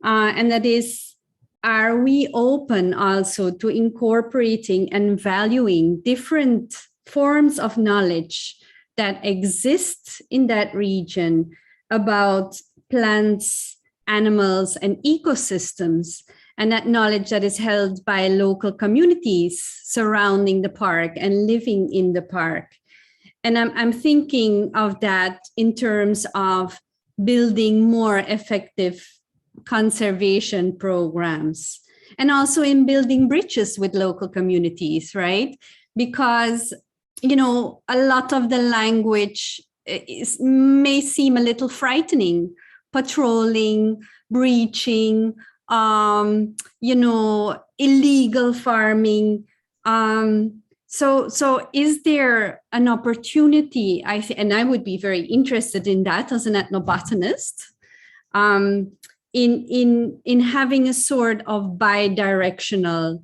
And that is, are we open also to incorporating and valuing different forms of knowledge that exist in that region about plants, animals, and ecosystems, and that knowledge that is held by local communities surrounding the park and living in the park? And I'm thinking of that in terms of building more effective conservation programs, and also in building bridges with local communities, right? Because, you know, a lot of the language may seem a little frightening. Patrolling, breaching, you know, illegal farming. So is there an opportunity, and I would be very interested in that as an ethnobotanist, in having a sort of bi-directional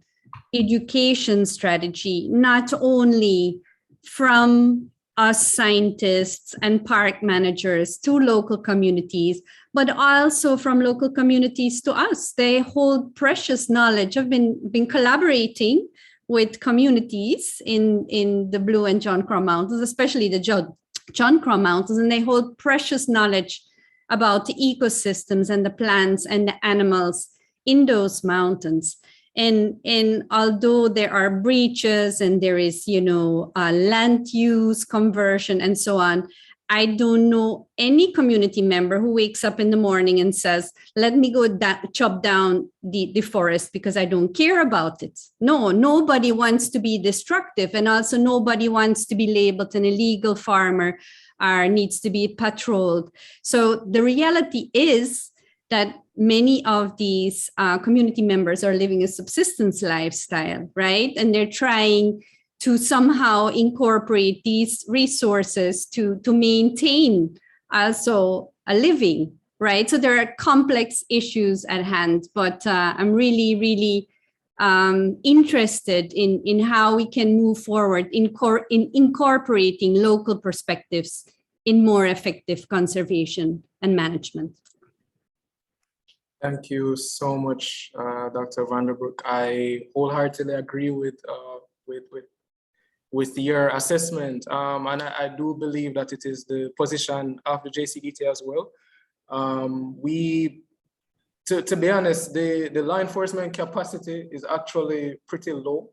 education strategy, not only from us scientists and park managers to local communities, but also from local communities to us. They hold precious knowledge. I've been collaborating with communities in the Blue and John Crow Mountains, especially the John Crow Mountains, and they hold precious knowledge about the ecosystems and the plants and the animals in those mountains. And although there are breaches and there is, land use conversion and so on, I don't know any community member who wakes up in the morning and says, let me go chop down the forest because I don't care about it. No, nobody wants to be destructive. And also nobody wants to be labeled an illegal farmer or needs to be patrolled. So the reality is that many of these community members are living a subsistence lifestyle, right? And they're trying to somehow incorporate these resources to maintain also a living, right? So there are complex issues at hand, but I'm really, really interested in how we can move forward in incorporating local perspectives in more effective conservation and management. Thank you so much, Dr. Vanderbroek. I wholeheartedly agree with your assessment, and I do believe that it is the position of the JCDT as well. To be honest, the law enforcement capacity is actually pretty low,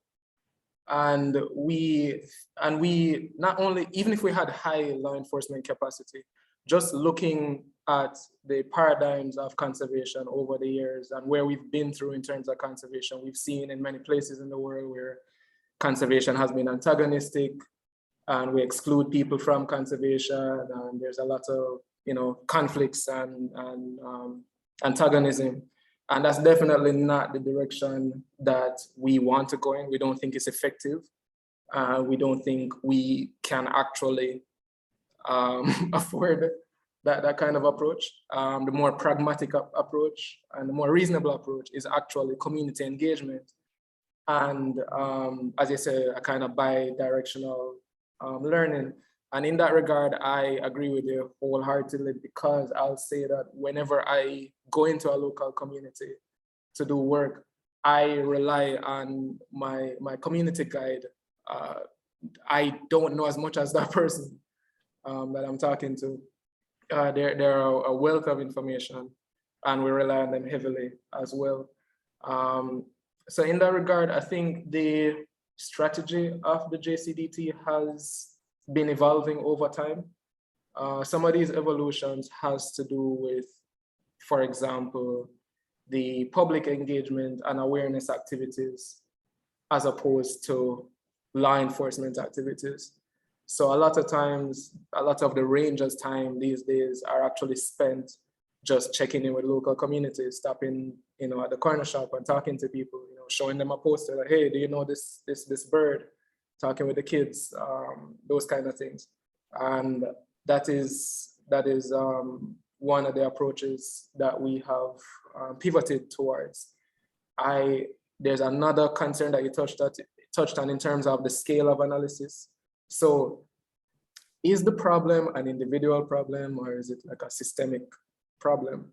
and we not only, even if we had high law enforcement capacity, just looking at the paradigms of conservation over the years and where we've been through in terms of conservation, we've seen in many places in the world where conservation has been antagonistic and we exclude people from conservation, and there's a lot of conflicts and antagonism. And that's definitely not the direction that we want to go in. We don't think it's effective. We don't think we can actually afford that kind of approach. The more pragmatic approach and the more reasonable approach is actually community engagement. And as I say, a kind of bi-directional learning. And in that regard, I agree with you wholeheartedly, because I'll say that whenever I go into a local community to do work, I rely on my community guide. I don't know as much as that person that I'm talking to. They're a wealth of information, and we rely on them heavily as well. So in that regard, I think the strategy of the JCDT has been evolving over time. Some of these evolutions has to do with, for example, the public engagement and awareness activities as opposed to law enforcement activities. So a lot of times, a lot of the rangers' time these days are actually spent just checking in with local communities, stopping, at the corner shop and talking to people, showing them a poster like, hey, do you know this bird? Talking with the kids, those kind of things. And that is one of the approaches that we have pivoted towards. There's another concern that you touched on in terms of the scale of analysis. So is the problem an individual problem, or is it like a systemic problem?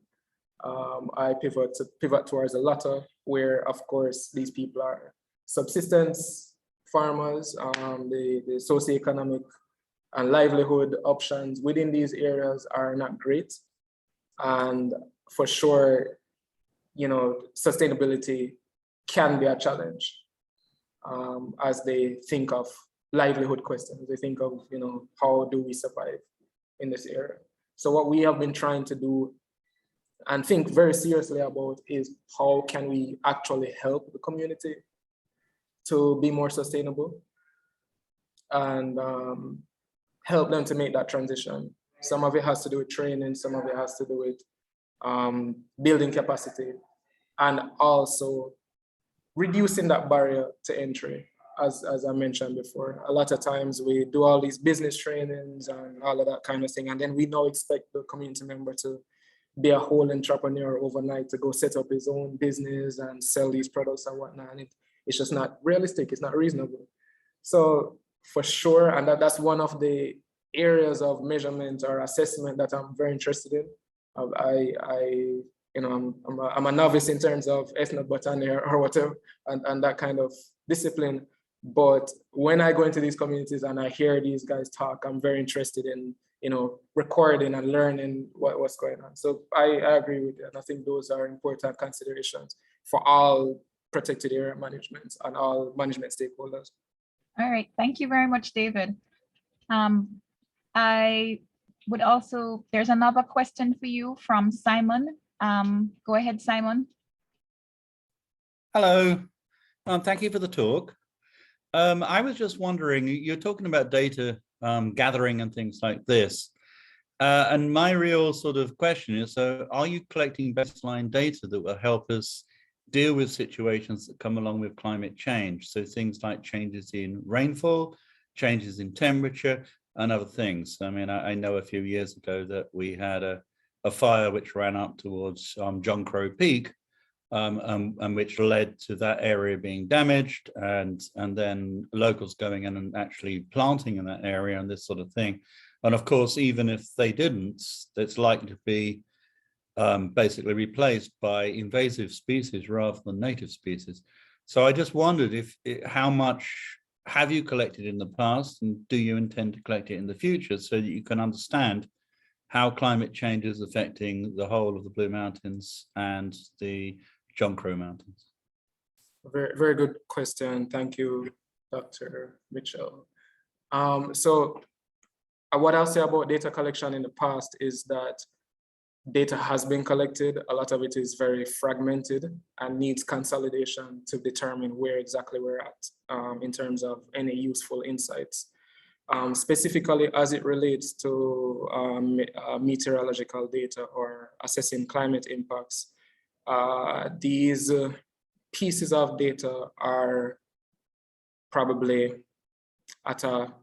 I pivot towards the latter, where of course these people are subsistence farmers, the socioeconomic and livelihood options within these areas are not great. And for sure, sustainability can be a challenge as they think of livelihood questions. They think of, how do we survive in this area? So what we have been trying to do and think very seriously about is how can we actually help the community to be more sustainable and help them to make that transition. Some of it has to do with training, some of it has to do with building capacity, and also reducing that barrier to entry. As I mentioned before, a lot of times we do all these business trainings and all of that kind of thing, and then we now expect the community member to be a whole entrepreneur overnight, to go set up his own business and sell these products and whatnot. And it's just not realistic, it's not reasonable. So for sure, and that's one of the areas of measurement or assessment that I'm very interested in. I'm a novice in terms of ethnobotany or whatever, and that kind of discipline. But when I go into these communities and I hear these guys talk, I'm very interested in, recording and learning what's going on. So I agree with you, and I think those are important considerations for all protected area management and all management stakeholders. All right, thank you very much, David. I would also, there's another question for you from Simon. Go ahead, Simon. Hello, thank you for the talk. I was just wondering, you're talking about data gathering and things like this. And my real sort of question is, so are you collecting baseline data that will help us deal with situations that come along with climate change? So things like changes in rainfall, changes in temperature, and other things. I mean, I know a few years ago that we had a fire which ran up towards John Crow Peak, and which led to that area being damaged, and then locals going in and actually planting in that area and this sort of thing. And of course, even if they didn't, it's likely to be basically replaced by invasive species rather than native species. So I just wondered how much have you collected in the past, and do you intend to collect it in the future so that you can understand how climate change is affecting the whole of the Blue Mountains and the John Crow Mountains? Very, very good question. Thank you, Dr. Mitchell. So what I'll say about data collection in the past is that data has been collected. A lot of it is very fragmented and needs consolidation to determine where exactly we're at in terms of any useful insights. Specifically as it relates to meteorological data or assessing climate impacts, these pieces of data are probably at a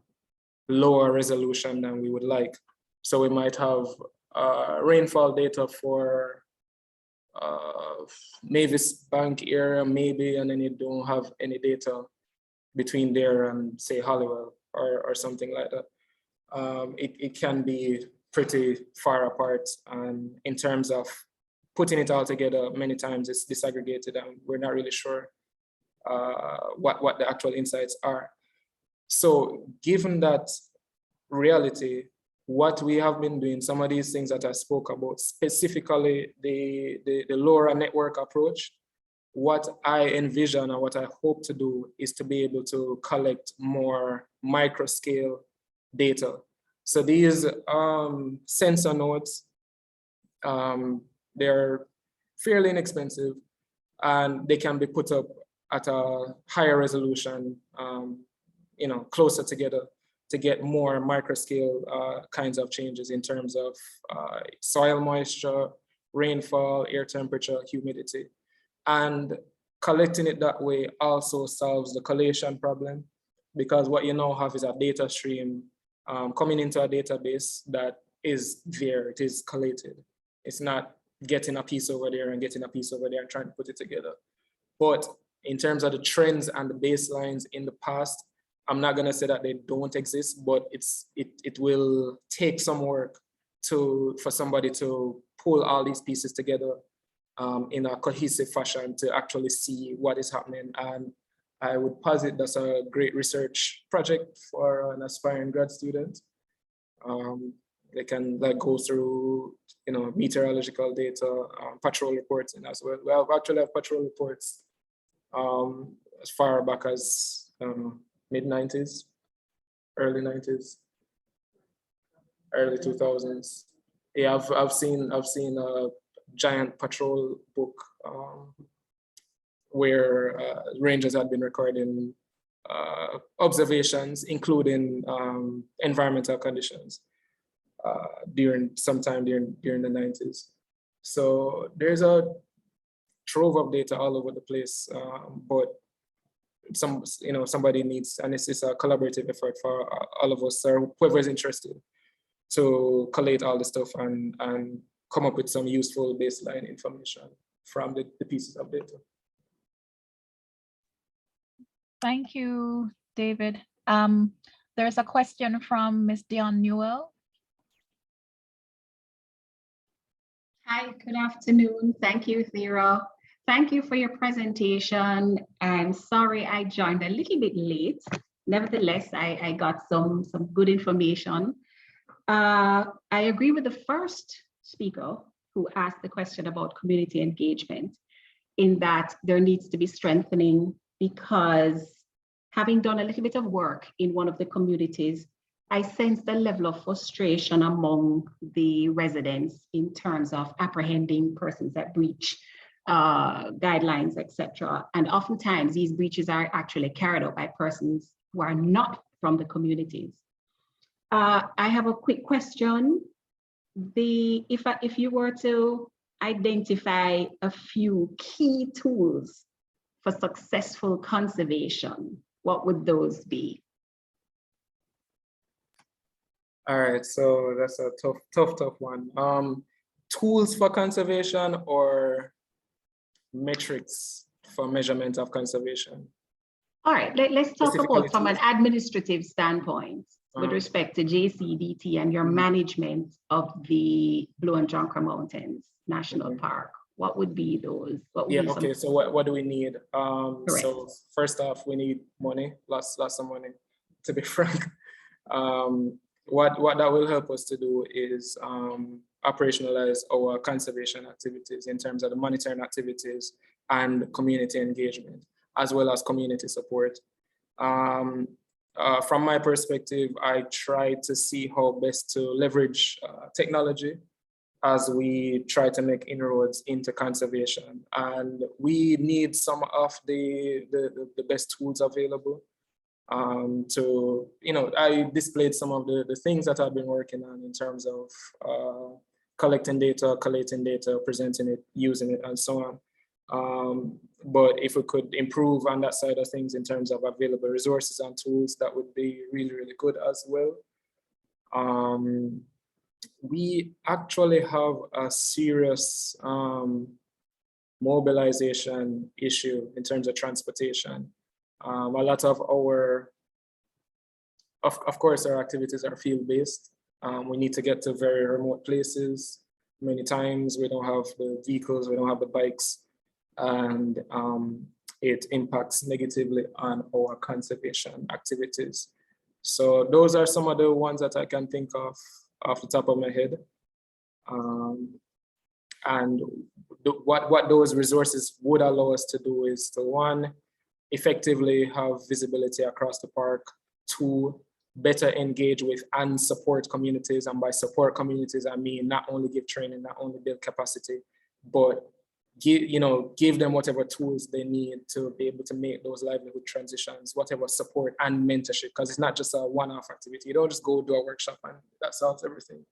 lower resolution than we would like. So we might have rainfall data for Mavis Bank area maybe, and then you don't have any data between there and say Halliwell or something like that. It can be pretty far apart, and in terms of putting it all together, many times it's disaggregated and we're not really sure what the actual insights are. So given that reality, what we have been doing, some of these things that I spoke about, specifically the LoRa network approach, what I envision and what I hope to do is to be able to collect more micro scale data. So these sensor nodes, they're fairly inexpensive and they can be put up at a higher resolution, closer together to get more micro scale kinds of changes in terms of soil moisture, rainfall, air temperature, humidity. And collecting it that way also solves the collation problem, because what you now have is a data stream coming into a database that is there, it is collated. It's not getting a piece over there and getting a piece over there and trying to put it together. But in terms of the trends and the baselines in the past, I'm not gonna say that they don't exist, but it will take some work for somebody to pull all these pieces together in a cohesive fashion to actually see what is happening. And I would posit that's a great research project for an aspiring grad student. They can go through, meteorological data, patrol reports, and as well. We actually have patrol reports as far back as mid-90s, early 90s, early 2000s. Yeah, I've seen a giant patrol book where rangers had been recording observations, including environmental conditions during the 90s. So there's a trove of data all over the place, but somebody needs, and it's a collaborative effort for all of us, or whoever is interested, to collate all the stuff and come up with some useful baseline information from the pieces of data. Thank you, David. There's a question from Ms. Dion Newell. Hi, good afternoon. Thank you, Thera. Thank you for your presentation. I'm sorry I joined a little bit late. Nevertheless, I got some good information. I agree with the first speaker who asked the question about community engagement, in that there needs to be strengthening, because having done a little bit of work in one of the communities, I sensed a level of frustration among the residents in terms of apprehending persons that breach guidelines, etc. And oftentimes these breaches are actually carried out by persons who are not from the communities. I have a quick question. If you were to identify a few key tools for successful conservation, what would those be? All right, so that's a tough one. Tools for conservation or metrics for measurement of conservation? All right, let's talk about from an Specifically administrative standpoint with respect to JCDT and your management of the Blue and Jonker Mountains National Park. What would be those? What would be some... Okay, so what do we need? So first off, we need money, lots of money, to be frank. What that will help us to do is operationalize our conservation activities in terms of the monitoring activities and community engagement, as well as community support. From my perspective, I try to see how best to leverage technology as we try to make inroads into conservation. And we need some of the best tools available. I displayed some of the things that I've been working on in terms of collecting data, collating data, presenting it, using it, and so on. But if we could improve on that side of things in terms of available resources and tools, that would be really, really good as well. We actually have a serious mobilization issue in terms of transportation. A lot of our, of course, our activities are field-based. We need to get to very remote places. Many times we don't have the vehicles, we don't have the bikes, and it impacts negatively on our conservation activities. So those are some of the ones that I can think of off the top of my head. And what those resources would allow us to do is to, one, effectively have visibility across the park, two, better engage with and support communities. And by support communities, I mean not only give training, not only build capacity, but give them whatever tools they need to be able to make those livelihood transitions, whatever support and mentorship, because it's not just a one-off activity. You don't just go do a workshop and that solves everything.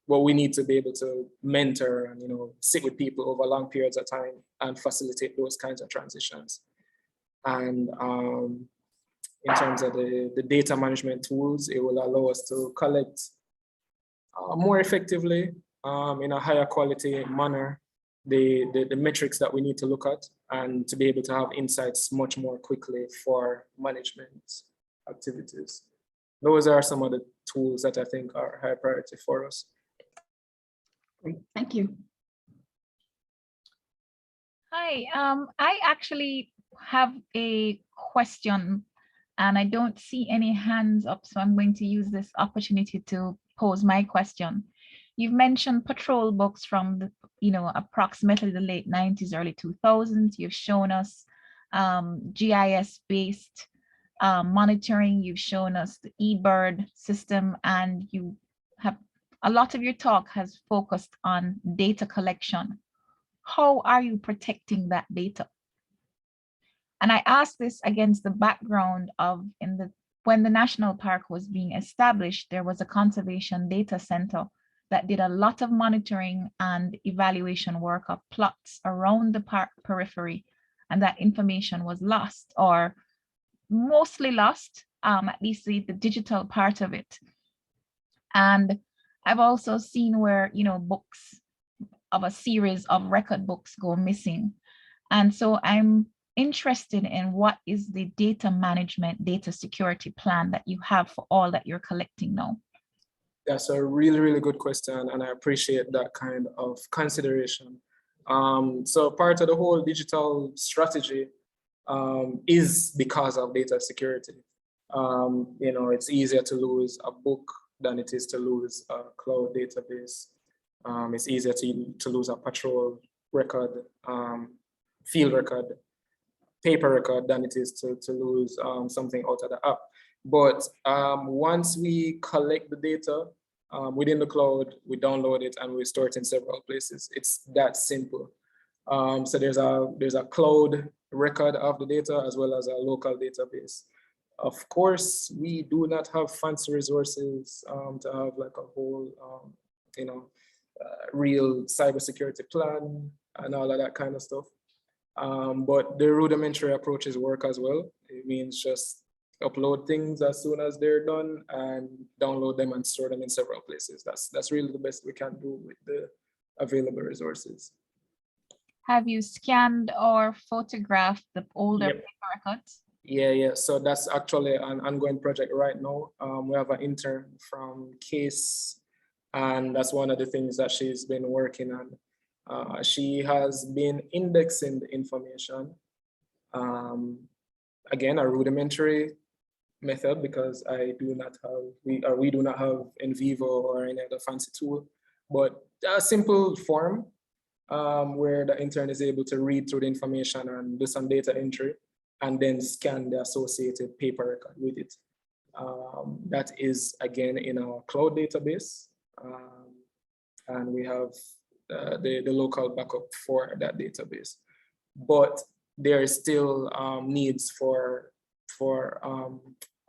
But we need to be able to mentor and sit with people over long periods of time and facilitate those kinds of transitions. And in terms of the data management tools, it will allow us to collect more effectively in a higher quality manner the metrics that we need to look at, and to be able to have insights much more quickly for management activities. Those are some of the tools that I think are high priority for us. Great, thank you. Hi, I actually have a question and I don't see any hands up, so I'm going to use this opportunity to pose my question. You've mentioned patrol books from the, approximately the late 90s, early 2000s. You've shown us GIS-based monitoring. You've shown us the Ebird system, and you have a lot of your talk has focused on data collection. How are you protecting that data? And I ask this against the background of when the national park was being established, there was a conservation data center that did a lot of monitoring and evaluation work of plots around the park periphery, and that information was lost, or mostly lost, at least the digital part of it. And I've also seen where, books of a series of record books go missing. And so I'm interested in what is the data management, data security plan that you have for all that you're collecting now? That's a really, really good question, and I appreciate that kind of consideration. So part of the whole digital strategy is because of data security. You know, it's easier to lose a book than it is to lose a cloud database. It's easier to lose a patrol record, field record, paper record than it is to lose something out of the app. But once we collect the data within the cloud, we download it and we store it in several places. It's that simple. So there's a cloud record of the data as well as a local database. Of course, we do not have fancy resources to have like a whole, real cybersecurity plan and all of that kind of stuff. But the rudimentary approaches work as well. It means just upload things as soon as they're done and download them and store them in several places. That's really the best we can do with the available resources. Have you scanned or photographed the older paper records? Yeah. So that's actually an ongoing project right now. We have an intern from CASE, and that's one of the things that she's been working on. She has been indexing the information. Again, a rudimentary method because we do not have NVivo or any other fancy tool, but a simple form where the intern is able to read through the information and do some data entry and then scan the associated paper record with it. That is again in our cloud database, and we have the local backup for that database. But there is still needs for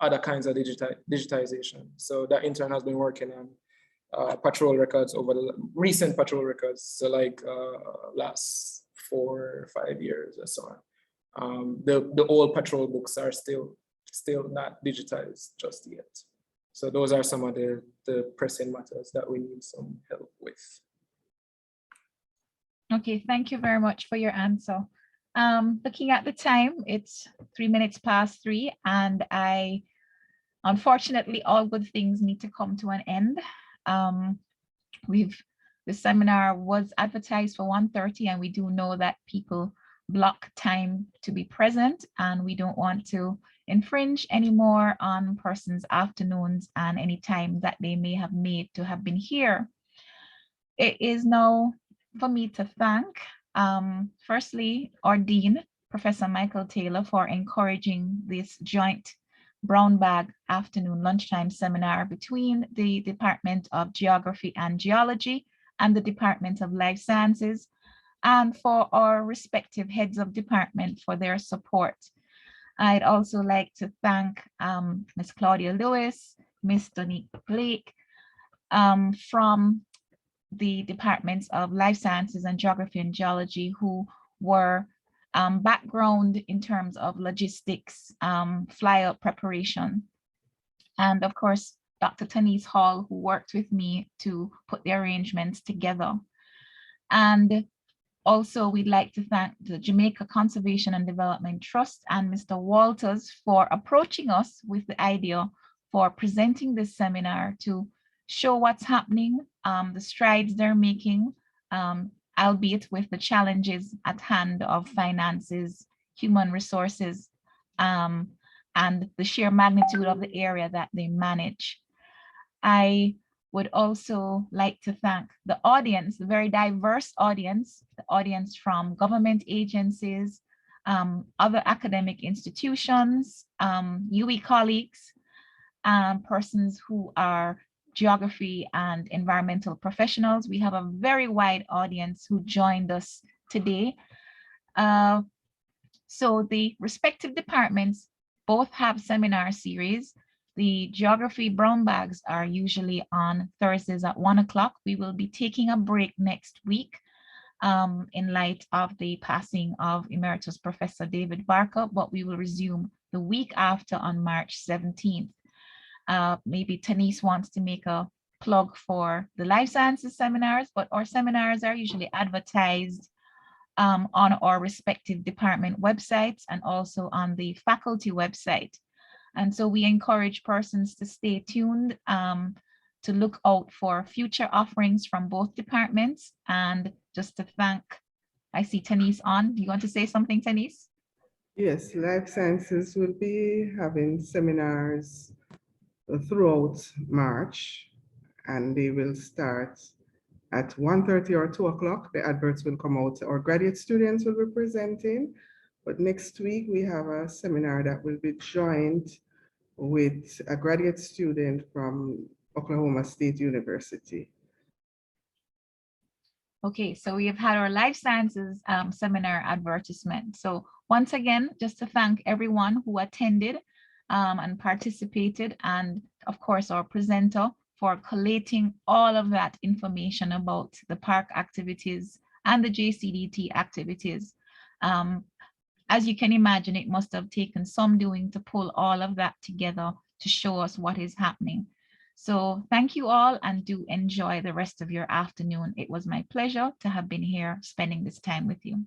other kinds of digitization. So that intern has been working on patrol records over the recent patrol records, so like last 4 or 5 years or so on. The old patrol books are still not digitized just yet. So those are some of the pressing matters that we need some help with. Okay, thank you very much for your answer. Looking at the time, it's 3 minutes past 3, and unfortunately, all good things need to come to an end. The seminar was advertised for 1:30, and we do know that people block time to be present, and we don't want to infringe anymore on persons' afternoons and any time that they may have made to have been here. It is now for me to thank, firstly, our Dean, Professor Michael Taylor, for encouraging this joint brown bag afternoon lunchtime seminar between the Department of Geography and Geology and the Department of Life Sciences, and for our respective heads of department for their support. I'd also like to thank Ms. Claudia Lewis, Ms. Donique Blake from the Departments of Life Sciences and Geography and Geology, who were background in terms of logistics, flyout preparation. And of course, Dr. Tannice Hall, who worked with me to put the arrangements together. And also, we'd like to thank the Jamaica Conservation and Development Trust and Mr. Walters for approaching us with the idea for presenting this seminar to show what's happening, the strides they're making, albeit with the challenges at hand of finances, human resources, and the sheer magnitude of the area that they manage. I would also like to thank the audience, the very diverse audience, the audience from government agencies, other academic institutions, UE colleagues, persons who are geography and environmental professionals. We have a very wide audience who joined us today. So the respective departments both have seminar series. The geography brown bags are usually on Thursdays at 1 o'clock. We will be taking a break next week in light of the passing of Emeritus Professor David Barker, but we will resume the week after on March 17th. Maybe Tannice wants to make a plug for the life sciences seminars, but our seminars are usually advertised on our respective department websites and also on the faculty website. And so we encourage persons to stay tuned, to look out for future offerings from both departments. And just to thank, I see Tannice on. Do you want to say something, Tannice? Yes, Life Sciences will be having seminars throughout March, and they will start at 1:30 or 2 o'clock. The adverts will come out. Our graduate students will be presenting, but next week we have a seminar that will be joined with a graduate student from Oklahoma State University. Okay, so we have had our Life Sciences seminar advertisement. So once again, just to thank everyone who attended and participated, and of course our presenter for collating all of that information about the park activities and the JCDT activities. As you can imagine, it must have taken some doing to pull all of that together to show us what is happening. So thank you all, and do enjoy the rest of your afternoon. It was my pleasure to have been here spending this time with you.